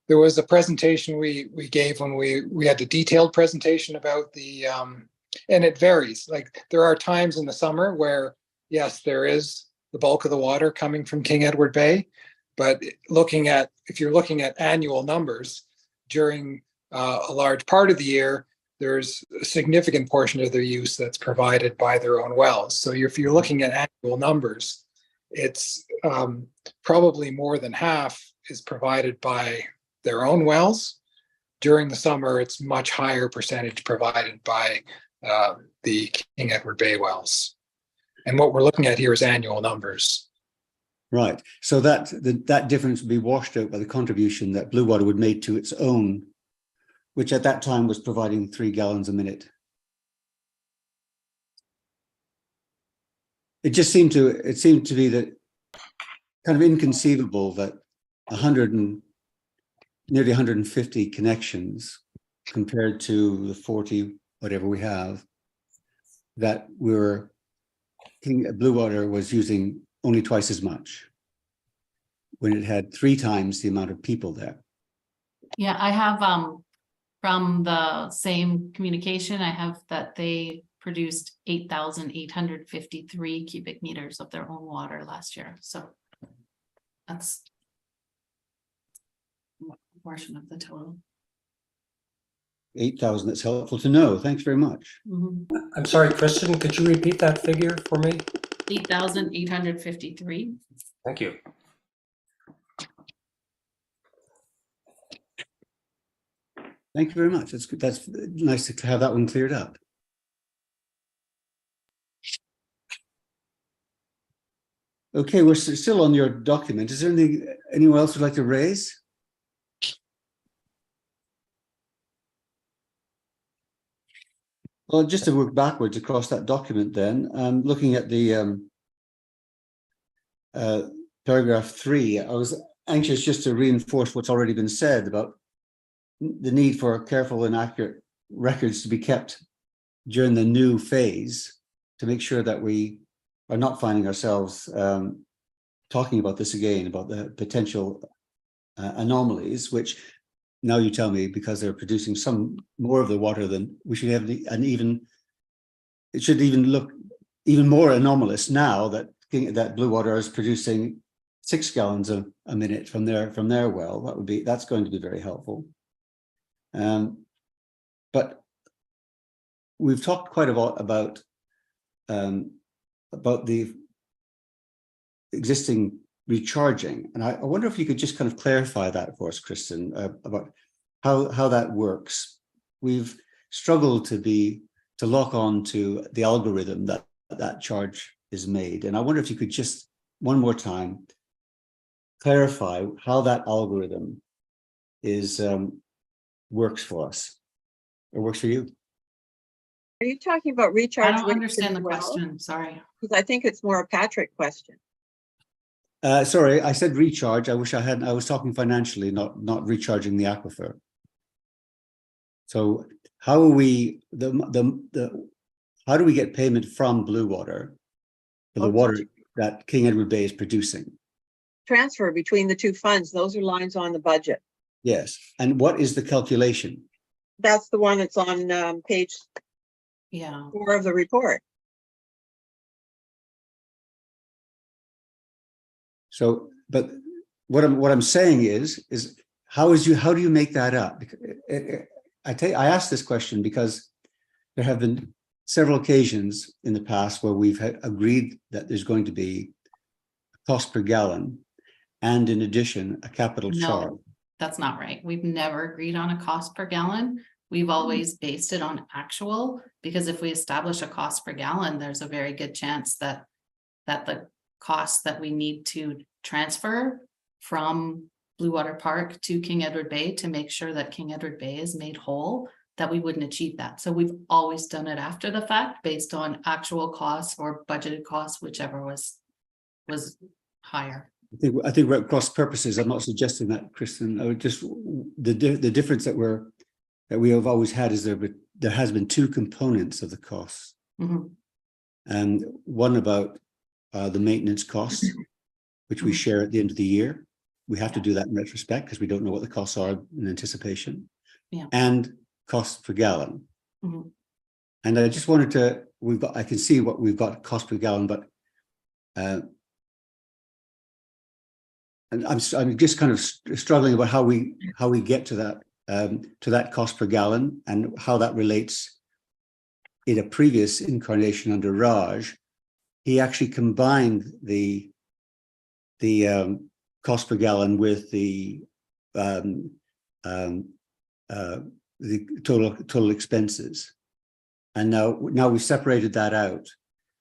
There was a presentation we gave when we had the detailed presentation about the, and it varies. Like there are times in the summer where, yes, there is the bulk of the water coming from King Edward Bay. But if you're looking at annual numbers during a large part of the year, there's a significant portion of their use that's provided by their own wells. So if you're looking at annual numbers, it's probably more than half is provided by their own wells. During the summer, it's much higher percentage provided by the King Edward Bay wells. And what we're looking at here is annual numbers. Right. So that difference would be washed out by the contribution that Blue Water would make to its own, which at that time was providing 3 gallons a minute. It seemed to be that kind of inconceivable that nearly 150 connections compared to the 40 whatever we have, that Blue Water was using only twice as much when it had 3 times the amount of people there. Yeah, I have from the same communication, I have that they produced 8,853 cubic meters of their own water last year. So that's a portion of the total. 8,000, that's helpful to know. Thanks very much. I'm sorry, Kristen, could you repeat that figure for me? 8,853. Thank you. Thank you very much. That's good. That's nice to have that one cleared up. Okay, we're still on your document. Is there anyone else would like to raise? Well, just to work backwards across that document then, looking at the paragraph 3, I was anxious just to reinforce what's already been said about the need for careful and accurate records to be kept during the new phase to make sure that we are not finding ourselves talking about this again, about the potential anomalies, which now you tell me, because they're producing some more of the water than we should have, it should even look even more anomalous now that Blue Water is producing 6 gallons a minute from their well. That's going to be very helpful. But we've talked quite a lot about the existing recharging, and I wonder if you could just kind of clarify that for us, Kristen, about how that works. We've struggled to lock on to the algorithm that charge is made, and I wonder if you could just one more time clarify how that algorithm works for us or works for you. Are you talking about recharge? I don't understand the question. Sorry. Because I think it's more a Patrick question. Sorry, I said recharge. I wish I hadn't. I was talking financially, not recharging the aquifer. So how are we how do we get payment from Blue Water for the water that King Edward Bay is producing? Transfer between the two funds. Those are lines on the budget. Yes. And what is the calculation? That's the one that's on page 4 of the report. So, but what I'm saying is how do you make that up? I asked this question because there have been several occasions in the past where we've agreed that there's going to be a cost per gallon, and in addition, a capital charge. No, that's not right. We've never agreed on a cost per gallon. We've always based it on actual, because if we establish a cost per gallon, there's a very good chance that the costs that we need to transfer from Blue Water Park to King Edward Bay to make sure that King Edward Bay is made whole, that we wouldn't achieve that. So we've always done it after the fact based on actual costs or budgeted costs, whichever was higher. I think we're at cross purposes. I'm not suggesting that, Kristen. I would just the difference that we have always had is there has been 2 components of the costs, and one about the maintenance costs, which we share at the end of the year, we have to do that in retrospect because we don't know what the costs are in anticipation. Yeah. And cost per gallon. Mhm. And I just wanted to, I can see what we've got cost per gallon, but and I'm just kind of struggling about how we get to that cost per gallon and how that relates. In a previous incarnation under Raj, he actually combined the cost per gallon with the total expenses, and now we've separated that out.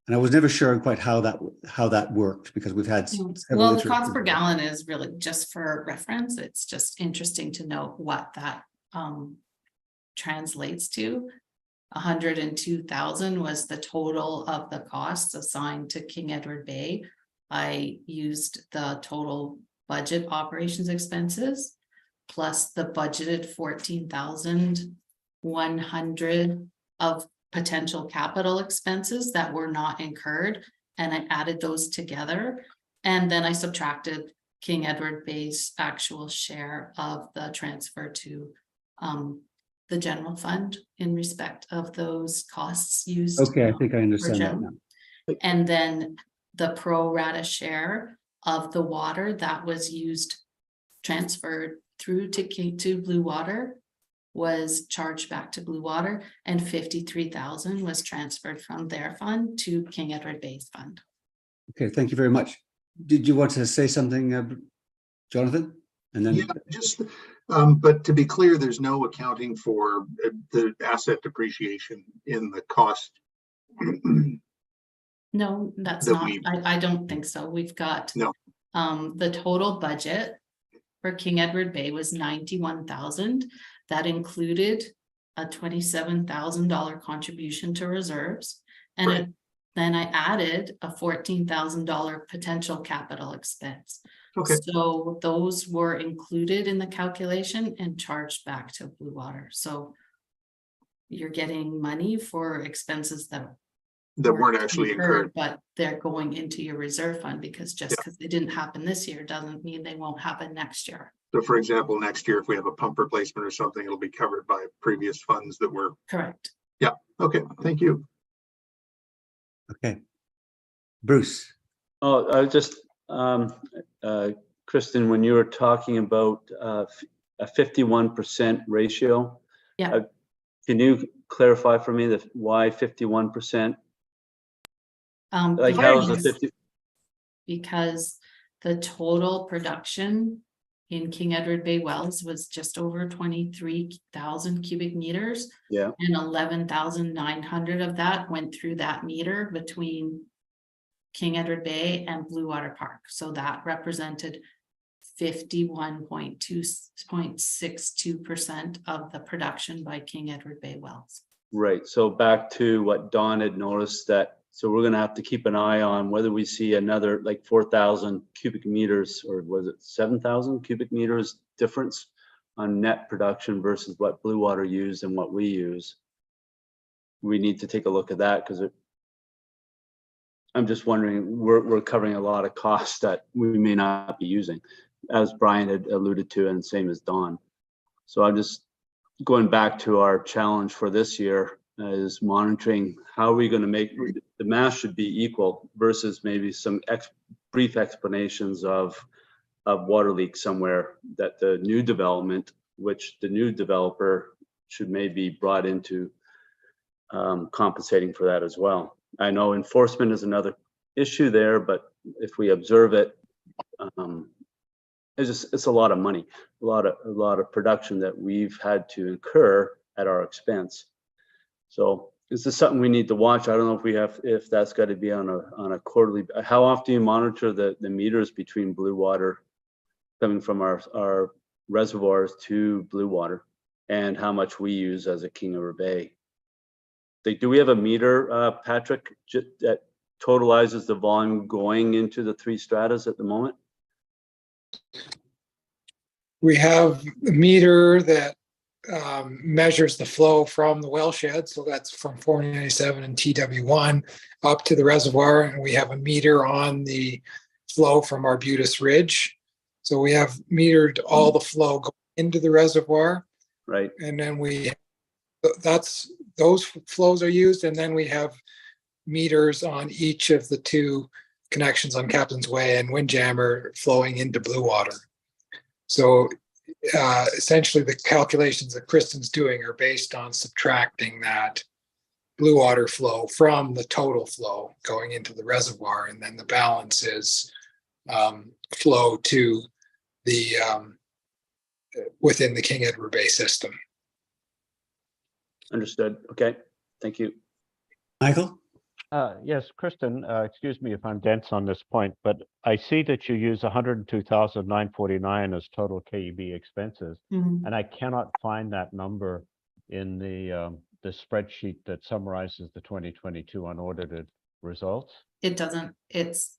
And I was never sure quite how that worked because we've had well, the cost per gallon is really just for reference. It's just interesting to note what that translates to. 102,000 was the total of the costs assigned to King Edward Bay. I used the total budget operations expenses plus the budgeted 14,100 of potential capital expenses that were not incurred, and I added those together, and then I subtracted King Edward Bay's actual share of the transfer to the general fund in respect of those costs used. Okay, I think I understand that now. And then the pro rata share of the water that was used, transferred through to Blue Water, was charged back to Blue Water, and 53,000 was transferred from their fund to King Edward Bay's fund. Okay, thank you very much. Did you want to say something, Jonathan? And then yeah, just but to be clear, there's no accounting for the asset depreciation in the cost. No, that's That not, we- I don't think so. We've got No. The total budget for King Edward Bay was 91,000. That included a $27,000 contribution to reserves. And Right. then I added a $14,000 potential capital expense. Okay. So those were included in the calculation and charged back to Blue Water. So you're getting money for expenses that weren't actually incurred. but they're going into your reserve fund, because just Yeah. because they didn't happen this year doesn't mean they won't happen next year. So for example, next year, if we have a pump replacement or something, it'll be covered by previous funds that were. Correct. Okay, thank you. okay, Bruce. Oh, I just, Kristen, when you were talking about a 51% ratio. Yeah. Can you clarify for me why 51%? Like how is the 50? Because the total production in King Edward Bay wells was just over 23,000 cubic meters. Yeah. And 11,900 of that went through that meter between King Edward Bay and Blue Water Park. So that represented 51.62% of the production by King Edward Bay wells. Right. So back to what Don had noticed, that so we're going to have to keep an eye on whether we see another like 4,000 cubic meters, or was it 7,000 cubic meters difference on net production versus what Blue Water used and what we use. We need to take a look at that, because I'm just wondering, we're covering a lot of costs that we may not be using, as Brian had alluded to, and same as Don. So I'm just going back to our challenge for this year is monitoring how are we going to make the math should be equal versus maybe some brief explanations of water leaks somewhere that the new development, which the new developer should maybe brought into compensating for that as well. I know enforcement is another issue there, but if we observe it, it's a lot of money, a lot of production that we've had to incur at our expense. So this is something we need to watch. I don't know if that's got to be on a quarterly. How often do you monitor the meters between Blue Water coming from our reservoirs to Blue Water, and how much we use as a King Edward Bay? Do we have a meter, Patrick, that totalizes the volume going into the three stratas at the moment? We have a meter that measures the flow from the well shed. So that's from 497 and TW1 up to the reservoir. And we have a meter on the flow from Arbutus Ridge. So we have metered all the flow going into the reservoir, Right. and then those flows are used, and then we have meters on each of the two connections on Captain's Way and Windjammer flowing into Blue Water. So essentially the calculations that Kristen's doing are based on subtracting that Blue Water flow from the total flow going into the reservoir, and then the balance is flow to the within the King Edward Bay system. Understood. Okay. Thank you. Michael? Yes, Kristen, excuse me if I'm dense on this point, but I see that you use 102,949 as total KEB expenses, and I cannot find that number in the spreadsheet that summarizes the 2022 unaudited results. It doesn't, it's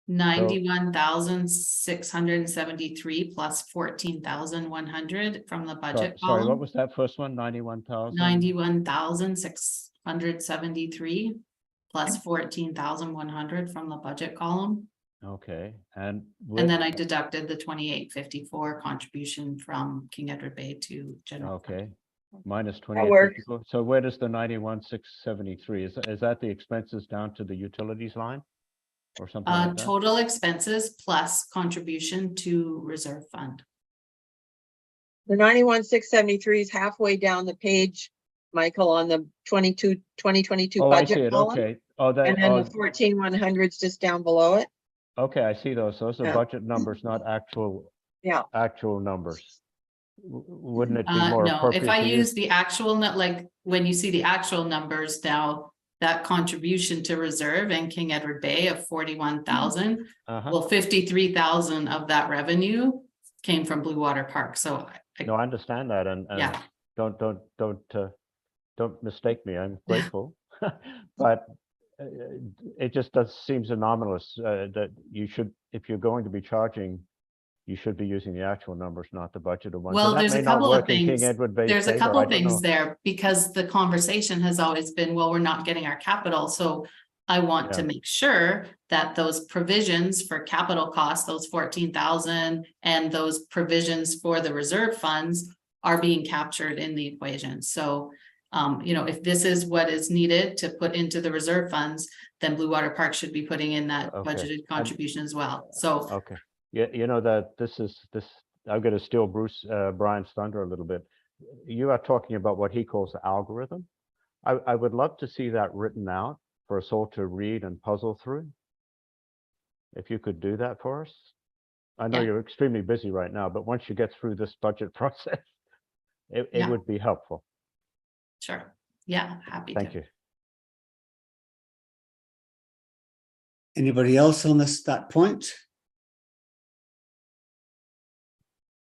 91,673 plus 14,100 from the budget Sorry, what column. was that first one? 91,000? 91,673 plus 14,100 from the budget column. Okay, and then I deducted the 2854 contribution from King Edward Bay to general. okay, minus That works. 28. So where does the 91,673? Is that the expenses down to the utilities line, or something like that? Total expenses plus contribution to reserve fund. The 91,673 is halfway down the page, Michael, on the 2022 Oh, I see budget it. column. Okay. Oh, that. And then the 14,100's just down below it. Okay, I see those. Those are Yeah. budget numbers, not actual. Yeah. Actual numbers. Wouldn't it be more No, appropriate? if I to use the actual, like when you see the actual numbers now, that contribution to reserve in King Edward Bay of 41,000, well, 53,000 of that revenue came from Blue Water Park. So No, I understand that, and yeah, don't mistake me. I'm grateful, but it just seems anomalous that you should, if you're going to be charging, you should be using the actual numbers, not the budgeted ones. well, And that there's may a not couple work of in King things. Edward Bay's There's a favor. couple I of don't things know. there because the conversation has always been, well, we're not getting our capital. So I want to Yeah. make sure that those provisions for capital costs, those 14,000 and those provisions for the reserve funds are being captured in the equation. So, if this is what is needed to put into the reserve funds, then Blue Water Park should be putting in that Okay. budgeted contribution as well. So Okay. Yeah, you know that this. I'm going to steal Brian's thunder a little bit. You are talking about what he calls the algorithm. I would love to see that written out for us all to read and puzzle through. If you could do that for us. I know Yeah. you're extremely busy right now, but once you get through this budget process, it Yeah. would be helpful. sure. Yeah, happy to. Thank you. Anybody else on that point?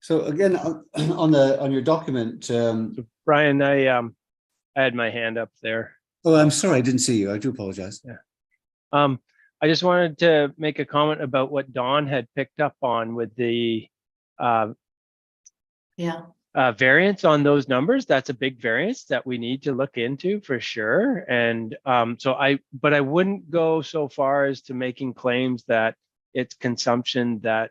So again, on your document, Brian, I had my hand up there. oh, I'm sorry, I didn't see you. I do apologize. I just wanted to make a comment about what Dawn had picked up on with the Yeah. variance on those numbers. That's a big variance that we need to look into for sure. And but I wouldn't go so far as to making claims that it's consumption that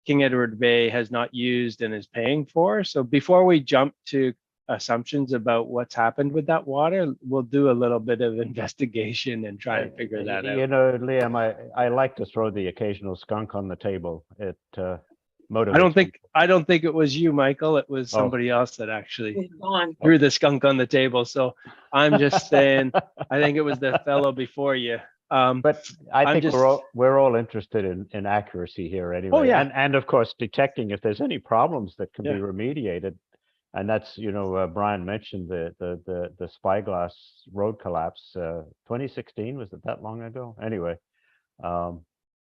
King Edward Bay has not used and is paying for. So before we jump to assumptions about what's happened with that water, we'll do a little bit of investigation and try and figure that out. You know, Liam, I like to throw the occasional skunk on the table. It motivates. I don't think it was you, Michael. It was Oh. somebody else that actually It's gone. threw the skunk on the table. So I'm just saying, I think it was the fellow before you. But I think just- we're all interested in accuracy here anyway. Oh, yeah. And of course, detecting if there's any problems that can Yeah. be remediated. And that's, Brian mentioned the Spyglass road collapse, 2016, was it that long ago? Anyway,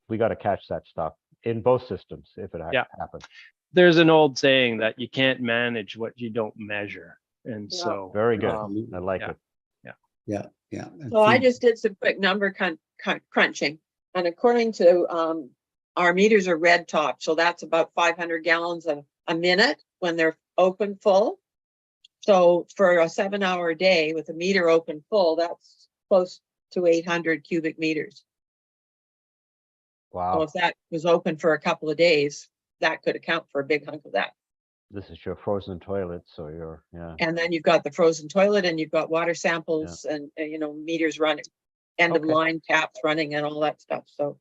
we got to catch that stuff in both systems if it Yeah. happens. There's an old saying that you can't manage what you don't measure. And Yeah. so Very good. um, I like yeah. it. Yeah. So I just did some quick number crunching, and according to our meters are red top, so that's about 500 gallons a minute when they're open full. So for a 7-hour day with a meter open full, that's close to 800 cubic meters. So Wow. if that was open for a couple of days, that could account for a big hunk of that. This is your frozen toilet, so you're, yeah. And then you've got the frozen toilet and you've got water samples and, you know, meters running, end of Okay. line taps running and all that stuff. So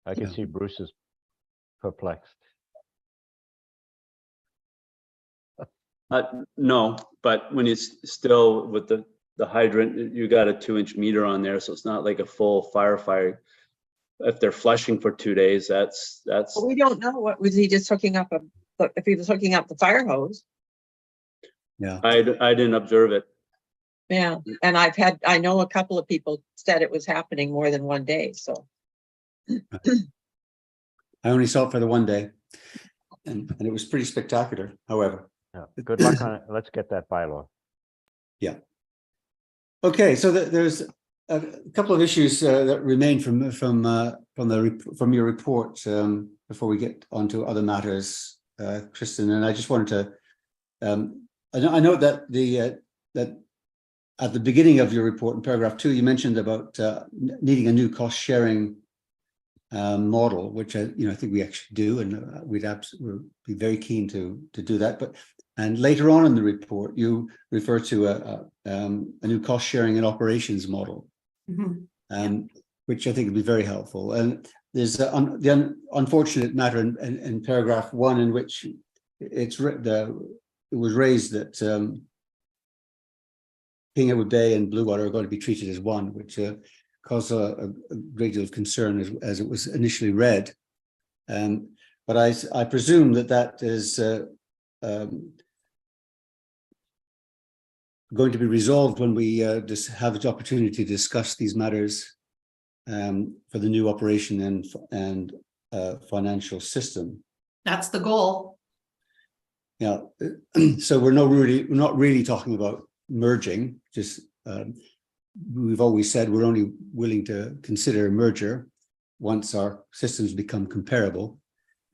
I can Yeah. see Bruce is perplexed. No, but when it's still with the hydrant, you got a 2-inch meter on there, so it's not like a full firefighter. If they're flushing for 2 days, that's, well, we don't know what was he just hooking up if he was hooking up the fire hose. Yeah. I didn't observe it. Yeah. And I know a couple of people said it was happening more than one day. So I only saw it for the one day, and it was pretty spectacular. However, Yeah. Good luck on it. Let's get that bylaw. okay. So there's a couple of issues that remain from your report before we get on to other matters, Kristen. And I just wanted to. I know that that at the beginning of your report in paragraph 2, you mentioned about needing a new cost sharing model, which I think we actually do, and we'd be very keen to do that. And later on in the report, you refer to a new cost sharing and operations model, which I think would be very helpful. And there's the unfortunate matter in paragraph 1 in which it was raised that King Edward Bay and Bluewater are going to be treated as one, which caused a great deal of concern as it was initially read. But I presume that is going to be resolved when we just have the opportunity to discuss these matters for the new operation and financial system. That's the goal. Yeah, so we're not really talking about merging. Just we've always said we're only willing to consider a merger once our systems become comparable,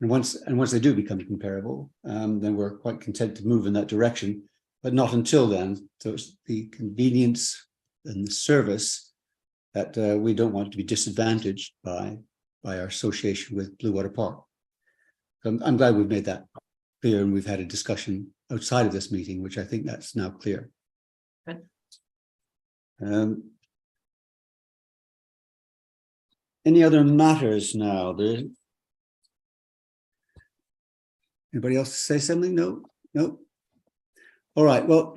and once they do become comparable, then we're quite content to move in that direction, but not until then. So it's the convenience and the service that we don't want to be disadvantaged by our association with Bluewater Park. So I'm glad we've made that clear, and we've had a discussion outside of this meeting, which I think that's now clear. Good. Any other matters now? Anybody else say something? No. All right. Well,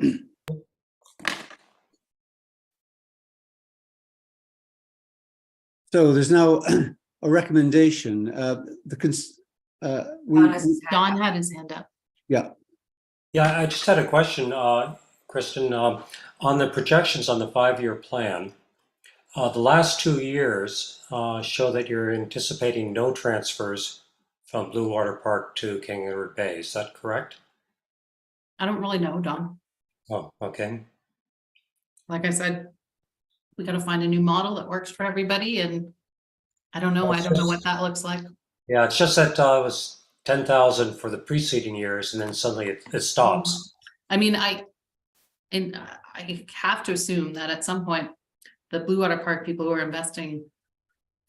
so there's now a recommendation. Don had his hand up. Yeah. Yeah, I just had a question, Kristen, on the projections on the 5-year plan. The last 2 years show that you're anticipating no transfers from Bluewater Park to King Edward Bay. Is that correct? I don't really know, Don. Oh, okay. Like I said, we got to find a new model that works for everybody, and I don't know. I don't know what that looks like. Yeah, it's just that it was 10,000 for the preceding years, and then suddenly it stops. I mean, I have to assume that at some point, the Bluewater Park people who are investing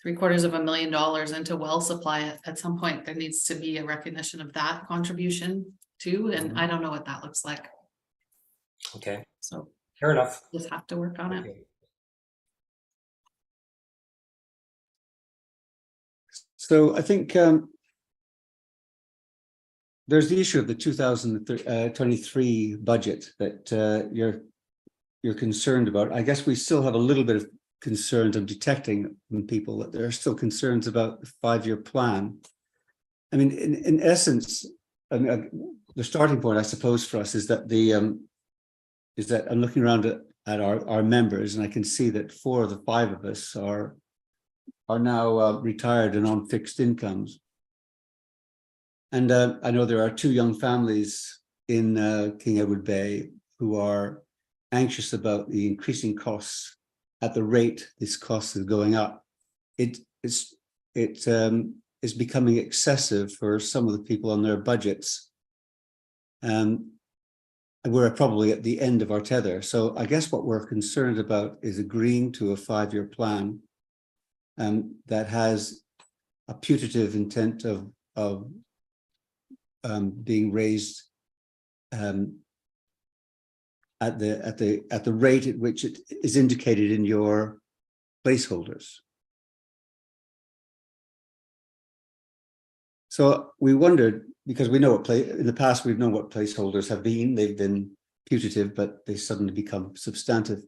$750,000 into well supply, at some point there needs to be a recognition of that contribution too, and I don't know what that looks like. Okay, So fair enough. just have to work on it. Okay. So I think there's the issue of the 2023 budget that you're concerned about. I guess we still have a little bit of concerns of detecting from people that there are still concerns about the 5-year plan. I mean, in essence, the starting point, I suppose, for us is that I'm looking around at our members, and I can see that 4 of the 5 of us are now retired and on fixed incomes. And I know there are 2 young families in King Edward Bay who are anxious about the increasing costs at the rate this cost is going up. It is becoming excessive for some of the people on their budgets. And we're probably at the end of our tether. So I guess what we're concerned about is agreeing to a 5-year plan that has a putative intent of being raised at the rate at which it is indicated in your placeholders. So we wondered, because we know what in the past we've known what placeholders have been. They've been putative, but they suddenly become substantive.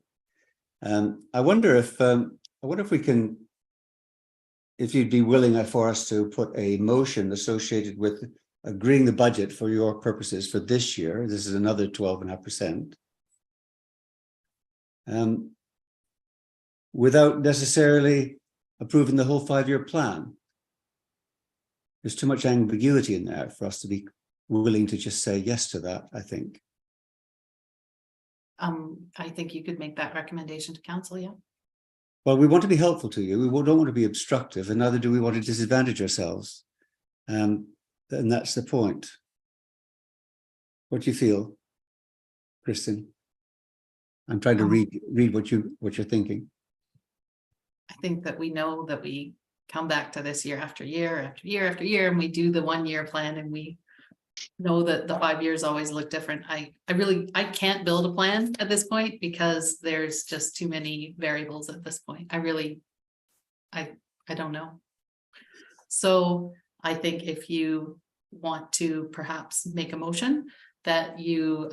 I wonder if we can, if you'd be willing for us to put a motion associated with agreeing the budget for your purposes for this year. This is another 12.5%. Without necessarily approving the whole 5-year plan. There's too much ambiguity in there for us to be willing to just say yes to that, I think. I think you could make that recommendation to council, yeah. Well, we want to be helpful to you. We don't want to be obstructive, and neither do we want to disadvantage ourselves. And that's the point. What do you feel, Kristen? I'm trying to read what you're thinking. I think that we know that we come back to this year after year after year after year, and we do the 1-year plan, and we know that the 5 years always look different. I can't build a plan at this point because there's just too many variables at this point. I don't know. So I think if you want to perhaps make a motion that you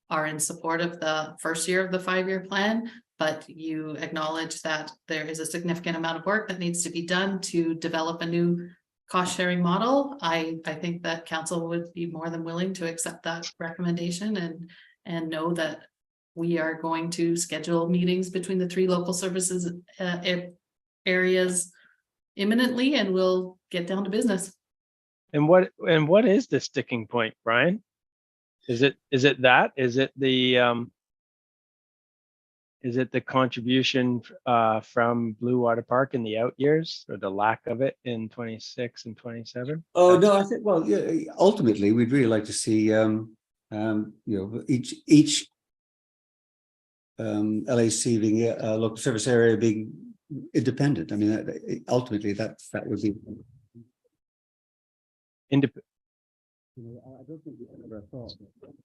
are in support of the first year of the 5-year plan, but you acknowledge that there is a significant amount of work that needs to be done to develop a new cost sharing model. I think that council would be more than willing to accept that recommendation and know that we are going to schedule meetings between the 3 local services areas imminently, and we'll get down to business. And what is the sticking point, Brian? Is it that? Is it the contribution from Blue Water Park in the out years, or the lack of it in 26 and 27? Oh, no, I think, well, yeah, ultimately, we'd really like to see, each LAC being a local service area being independent. I mean, ultimately, that would be.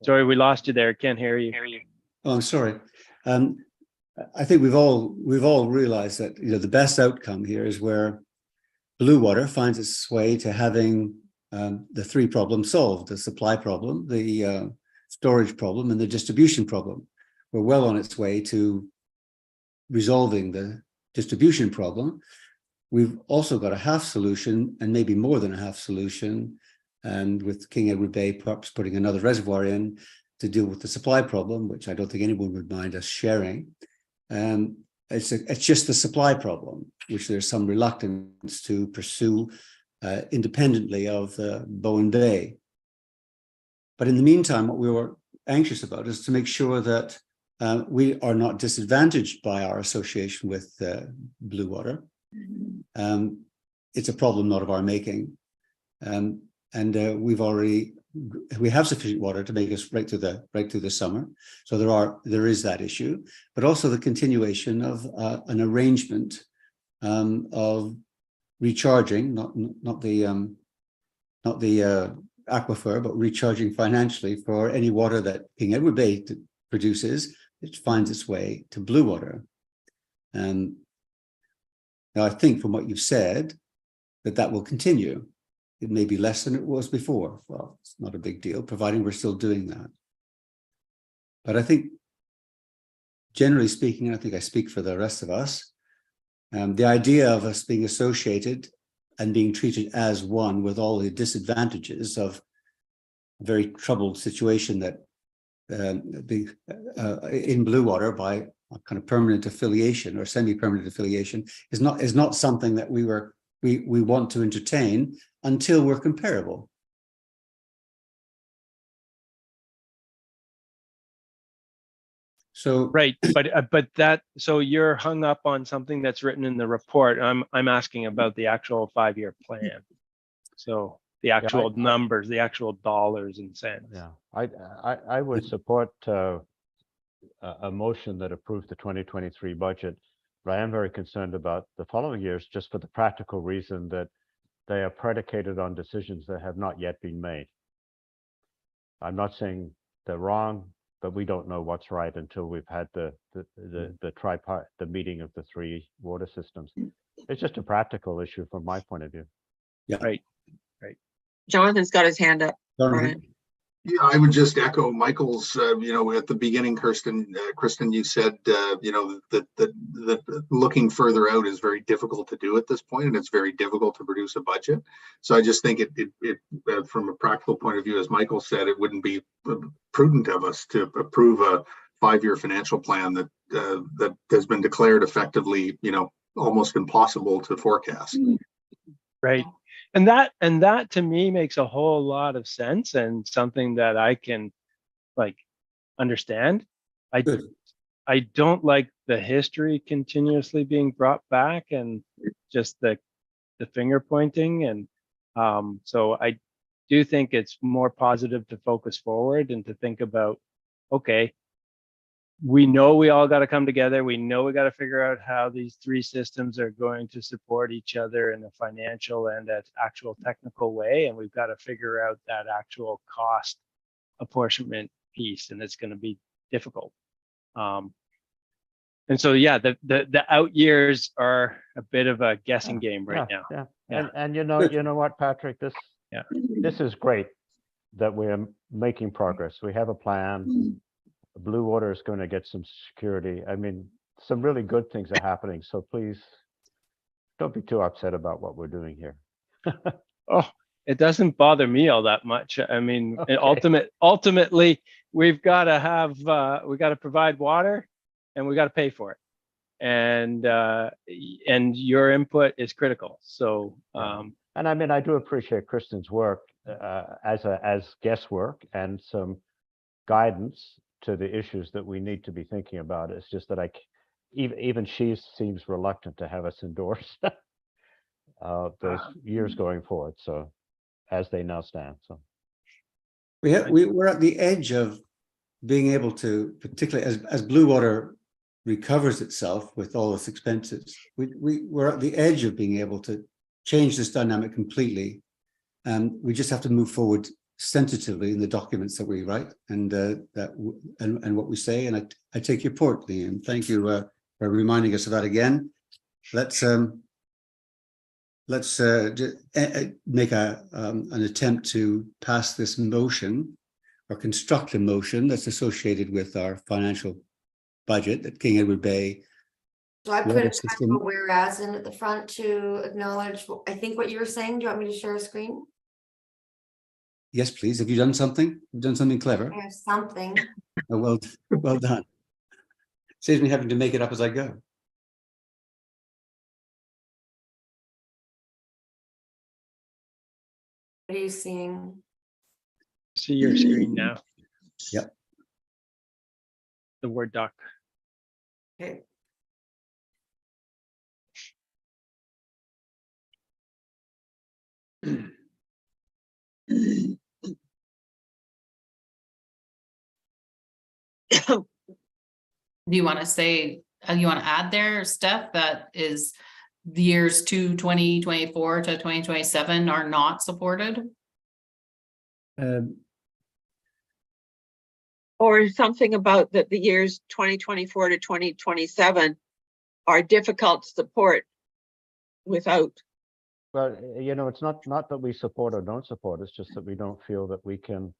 Sorry, we lost you there. Can't hear you. Oh, I'm sorry. I think we've all realized that the best outcome here is where Blue Water finds its way to having the 3 problems solved: the supply problem, the storage problem, and the distribution problem. We're well on its way to resolving the distribution problem. We've also got a half solution, and maybe more than a half solution, and with King Edward Bay perhaps putting another reservoir in to deal with the supply problem, which I don't think anyone would mind us sharing. It's just the supply problem, which there's some reluctance to pursue independently of Bowen Bay. But in the meantime, what we were anxious about is to make sure that we are not disadvantaged by our association with Blue Water. It's a problem not of our making. And we have sufficient water to make us right through the summer. So there is that issue, but also the continuation of an arrangement of recharging, not the aquifer, but recharging financially for any water that King Edward Bay produces. It finds its way to Blue Water. Now, I think from what you've said, that will continue. It may be less than it was before. Well, it's not a big deal, providing we're still doing that. But I think, generally speaking, and I think I speak for the rest of us, the idea of us being associated and being treated as one with all the disadvantages of a very troubled situation that in Blue Water by a kind of permanent affiliation or semi-permanent affiliation is not something that we want to entertain until we're comparable. So right, so you're hung up on something that's written in the report. I'm asking about the actual 5-year plan. So the actual numbers, the actual dollars and cents. Yeah, I would support a motion that approves the 2023 budget, but I am very concerned about the following years, just for the practical reason that they are predicated on decisions that have not yet been made. I'm not saying they're wrong, but we don't know what's right until we've had the tripart, the meeting of the three water systems. It's just a practical issue from my point of view. Yeah. Right. Jonathan's got his hand up. Jonathan? Brian. Yeah, I would just echo Michael's, at the beginning, Kristen, you said, that looking further out is very difficult to do at this point, and it's very difficult to produce a budget. So I just think it from a practical point of view, as Michael said, it wouldn't be prudent of us to approve a 5-year financial plan that has been declared effectively, almost impossible to forecast. Right. And that to me makes a whole lot of sense and something that I can understand. Good. I don't like the history continuously being brought back and just the finger pointing. And so I do think it's more positive to focus forward and to think about, okay, we know we all got to come together. We know we got to figure out how these three systems are going to support each other in a financial and an actual technical way. And we've got to figure out that actual cost apportionment piece, and it's going to be difficult. And so, yeah, the out years are a bit of a guessing game right now. Yeah. Yeah. And you know what, Patrick, this is great that we're making progress. We have a plan. Blue Water is going to get some security. I mean, some really good things are happening. So please don't be too upset about what we're doing here. Oh, it doesn't bother me all that much. I mean, Okay. ultimately, we've got to provide water, and we got to pay for it. And your input is critical. So, And I mean, I do appreciate Kristen's work as guesswork and some guidance to the issues that we need to be thinking about. It's just that even she seems reluctant to have us endorse those years going forward. So as they now stand. So we're at the edge of being able to, particularly as Blue Water recovers itself with all its expenses, we're at the edge of being able to change this dynamic completely. And we just have to move forward sensitively in the documents that we write and what we say. And I take your point, Liam. Thank you for reminding us of that again. Let's make an attempt to pass this motion or construct a motion that's associated with our financial budget at King Edward Bay. So I put Water a kind system. of a whereas in at the front to acknowledge, I think what you were saying. Do you want me to share a screen? Yes, please. Have you done something? You've done something clever. I have something. Oh, well done. Saves me having to make it up as I go. What are you seeing? see your screen now. Yep. The Word doc. Okay. Do you want to say, you want to add there, Steph, that is the years 2024 to 2027 are not supported? Or something about that the years 2024 to 2027 are difficult to support without. Well, you know, it's not that we support or don't support, it's just that we don't feel that we can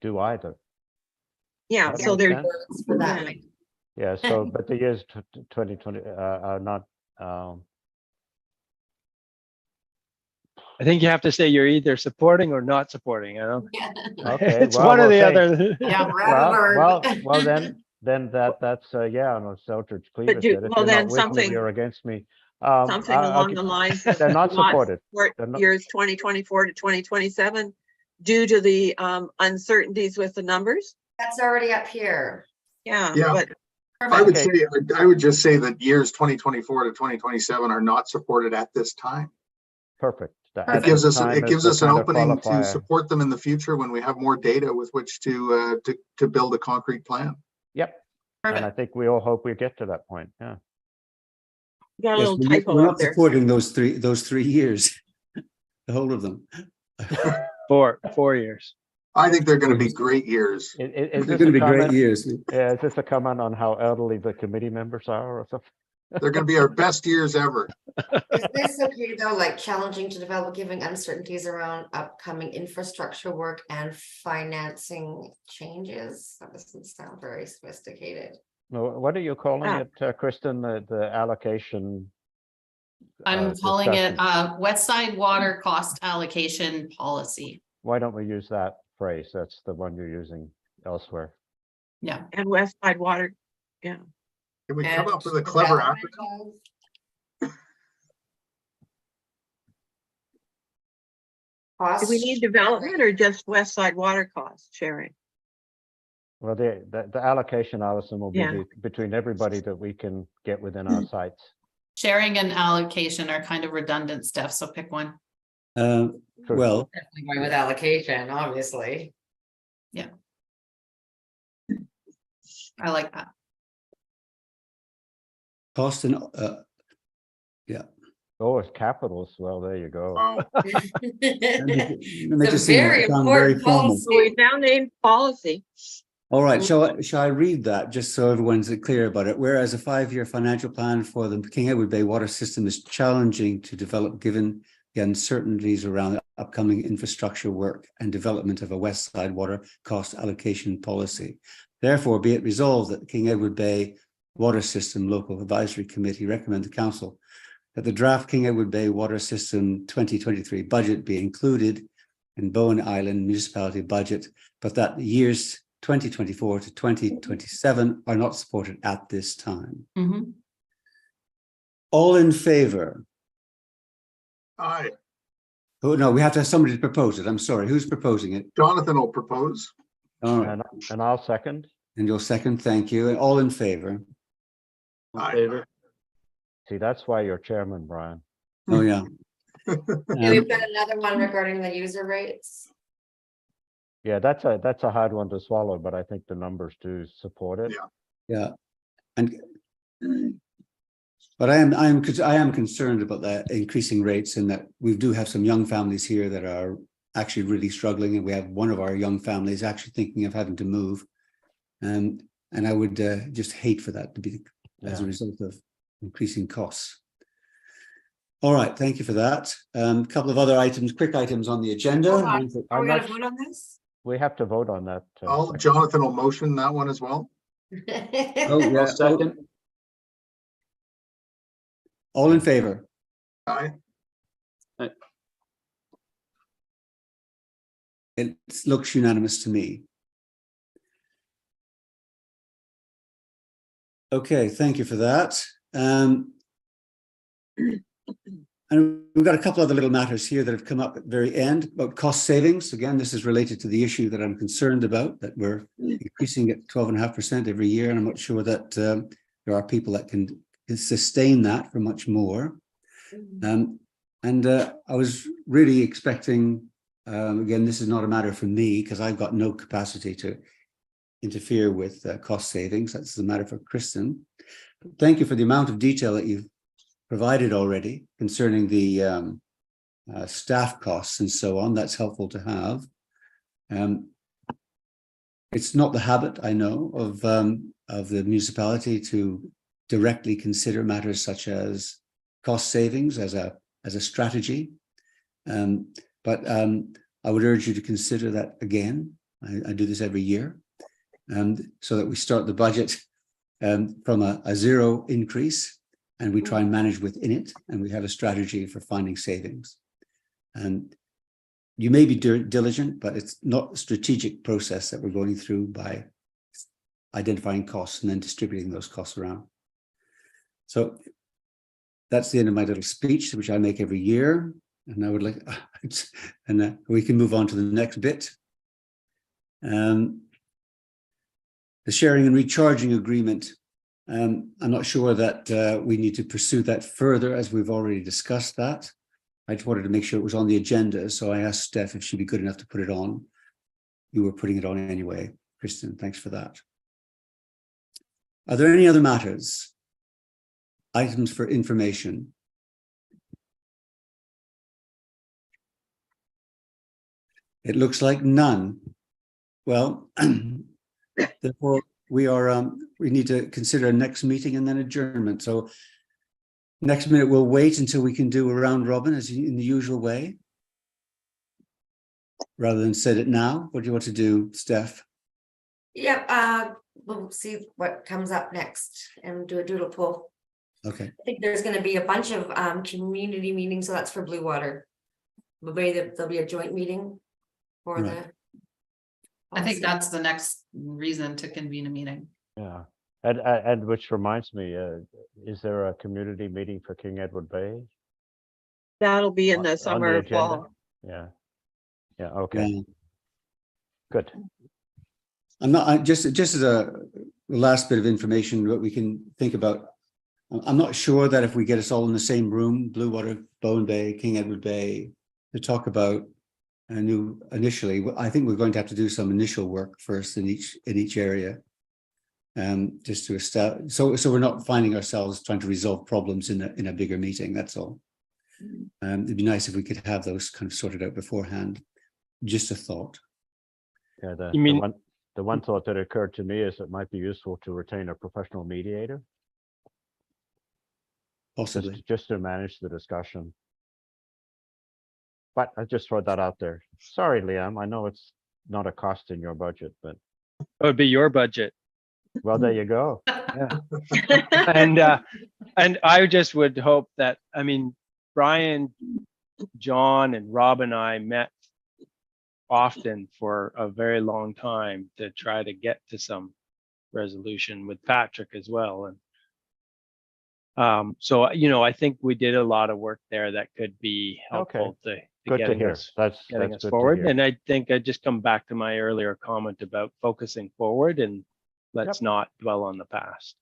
do either. Yeah, That so makes they're sense? For that. Yeah. Yeah, so, but the years 2020 are not, I think you have to say you're either supporting or not supporting. I don't. okay. It's well, one or we'll the say- other. Yeah, grab a Well, bird. well, then that's, yeah, no, Seltridge Cleaver do- said, if well, you're then not with me, something- you're against me. something along the lines of They're not supported. support They're not- years 2024 to 2027 due to the uncertainties with the numbers. That's already up here. Yeah, Yeah. but I would Okay. say, I would just say that years 2024 to 2027 are not supported at this time. Perfect. It gives us, Time it is gives the us an kind of opening to qualifier. support them in the future when we have more data with which to build a concrete plan. Yep. And I Perfect. think we all hope we get to that point. Yeah. got a Yes, little we're typo not up there. supporting those three years, the whole of them. 4 years. I think they're going to be great years. Is They're this going to a be great comment? years. Yeah, is this a comment on how elderly the committee members are or something? They're going to be our best years ever. Is this okay though, like challenging to develop, giving uncertainties around upcoming infrastructure work and financing changes? That doesn't sound very sophisticated. No, what are you calling Ah. it, Kristen? The allocation? I'm calling it discussion? West Side Water Cost Allocation Policy. Why don't we use that phrase? That's the one you're using elsewhere. Yeah. And West Side Water, yeah. Can we come And up with a clever development acronym? of Do we need cost development or just West Side water cost sharing? Well, the allocation, Allison, will be Yeah. between everybody that we can get within our sites. Sharing and allocation are kind of redundant stuff, so pick one. True. Well, Definitely going with allocation, obviously. I like that. cost and Oh, it's capitals. Well, there you go. Wow. It's make a it seem very sound very important formal. So we policy. now named policy. All right, shall I read that just so everyone's clear about it? Whereas a 5-year financial plan for the King Edward Bay water system is challenging to develop given the uncertainties around the upcoming infrastructure work and development of a West Side water cost allocation policy. Therefore, be it resolved that the King Edward Bay Water System Local Advisory Committee recommend the Council that the draft King Edward Bay Water System 2023 budget be included in Bowen Island municipality budget, but that the years 2024 to 2027 are not supported at this time. Mhm. All in favor? Aye. Oh, no, we have to have somebody to propose it. I'm sorry. Who's proposing it? Jonathan will propose. All right. And I'll second. And you'll second, thank you. And all in favor? In Aye. favor? See, that's why you're chairman, Brian. Oh, yeah. And we've got another one regarding the user rates. Yeah, that's a hard one to swallow, but I think the numbers do support it. Yeah. Yeah. And but I am concerned about the increasing rates, and that we do have some young families here that are actually really struggling, and we have one of our young families actually thinking of having to move. And I would just hate for that to be as a Yeah. result of increasing costs. All right, thank you for that. Couple of other items, quick items on the agenda. Hold on. I'm Are we not gonna vote on this? We have to vote on that. Jonathan will motion that one as well. Oh, yeah. I'll second. All in favor? Aye. It looks unanimous to me. Okay, thank you for that. And we've got a couple other little matters here that have come up at the very end about cost savings. Again, this is related to the issue that I'm concerned about, that we're increasing at 12.5% every year. And I'm not sure that there are people that can sustain that for much more. I was really expecting, again, this is not a matter for me because I've got no capacity to interfere with cost savings. That's a matter for Kristen. But thank you for the amount of detail that you've provided already concerning the staff costs and so on. That's helpful to have. It's not the habit, I know, of the municipality to directly consider matters such as cost savings as a strategy. But I would urge you to consider that again. I do this every year, so that we start the budget from a zero increase, and we try and manage within it, and we have a strategy for finding savings. And you may be diligent, but it's not a strategic process that we're going through by identifying costs and then distributing those costs around. So that's the end of my little speech, which I make every year. And I would like, and we can move on to the next bit. The sharing and recharging agreement. I'm not sure that we need to pursue that further, as we've already discussed that. I just wanted to make sure it was on the agenda, so I asked Steph if she'd be good enough to put it on. You were putting it on anyway. Kristen, thanks for that. Are there any other matters? Items for information? It looks like none. Well, therefore, we need to consider a next meeting and then adjournment. So next minute, we'll wait until we can do a round robin as in the usual way. Rather than set it now. What do you want to do, Steph? Yep, we'll see what comes up next and do a doodle poll. Okay. I think there's gonna be a bunch of community meetings, so that's for Blue Water. But maybe there'll be a joint meeting for Right. the. I think that's the next reason to convene a meeting. Yeah, and which reminds me, is there a community meeting for King Edward Bay? That'll be in on- the on the summer or agenda? fall. Yeah. Yeah, okay, Yeah. good. I'm not, just as a last bit of information, what we can think about. I'm not sure that if we get us all in the same room, Blue Water, Bowen Bay, King Edward Bay, to talk about a new initially, I think we're going to have to do some initial work first in each area. Just to establish, so we're not finding ourselves trying to resolve problems in a bigger meeting, that's all. It'd be nice if we could have those kind of sorted out beforehand. Just a thought. Yeah, You mean- the one thought that occurred to me is it might be useful to retain a professional mediator, Possibly. just to manage the discussion. But I just throw that out there. Sorry, Liam, I know it's not a cost in your budget, but It would be your budget. well, there you go. And I just would hope that, I mean, Brian, John and Rob and I met often for a very long time to try to get to some resolution with Patrick as well. And so, you know, I think we did a lot of work there that could be helpful to Good to getting hear. us That's getting good us to forward. hear. And I think I just come back to my earlier comment about focusing forward and let's not dwell on the past.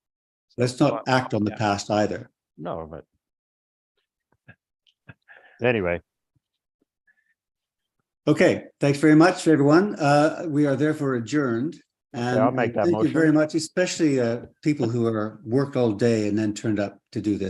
Let's not act on the past either. No, but anyway, Okay, thanks very much, everyone. We are therefore adjourned. Okay, I'll make that Thank you very motion. much, especially people who are worked all day and then turned up to do this.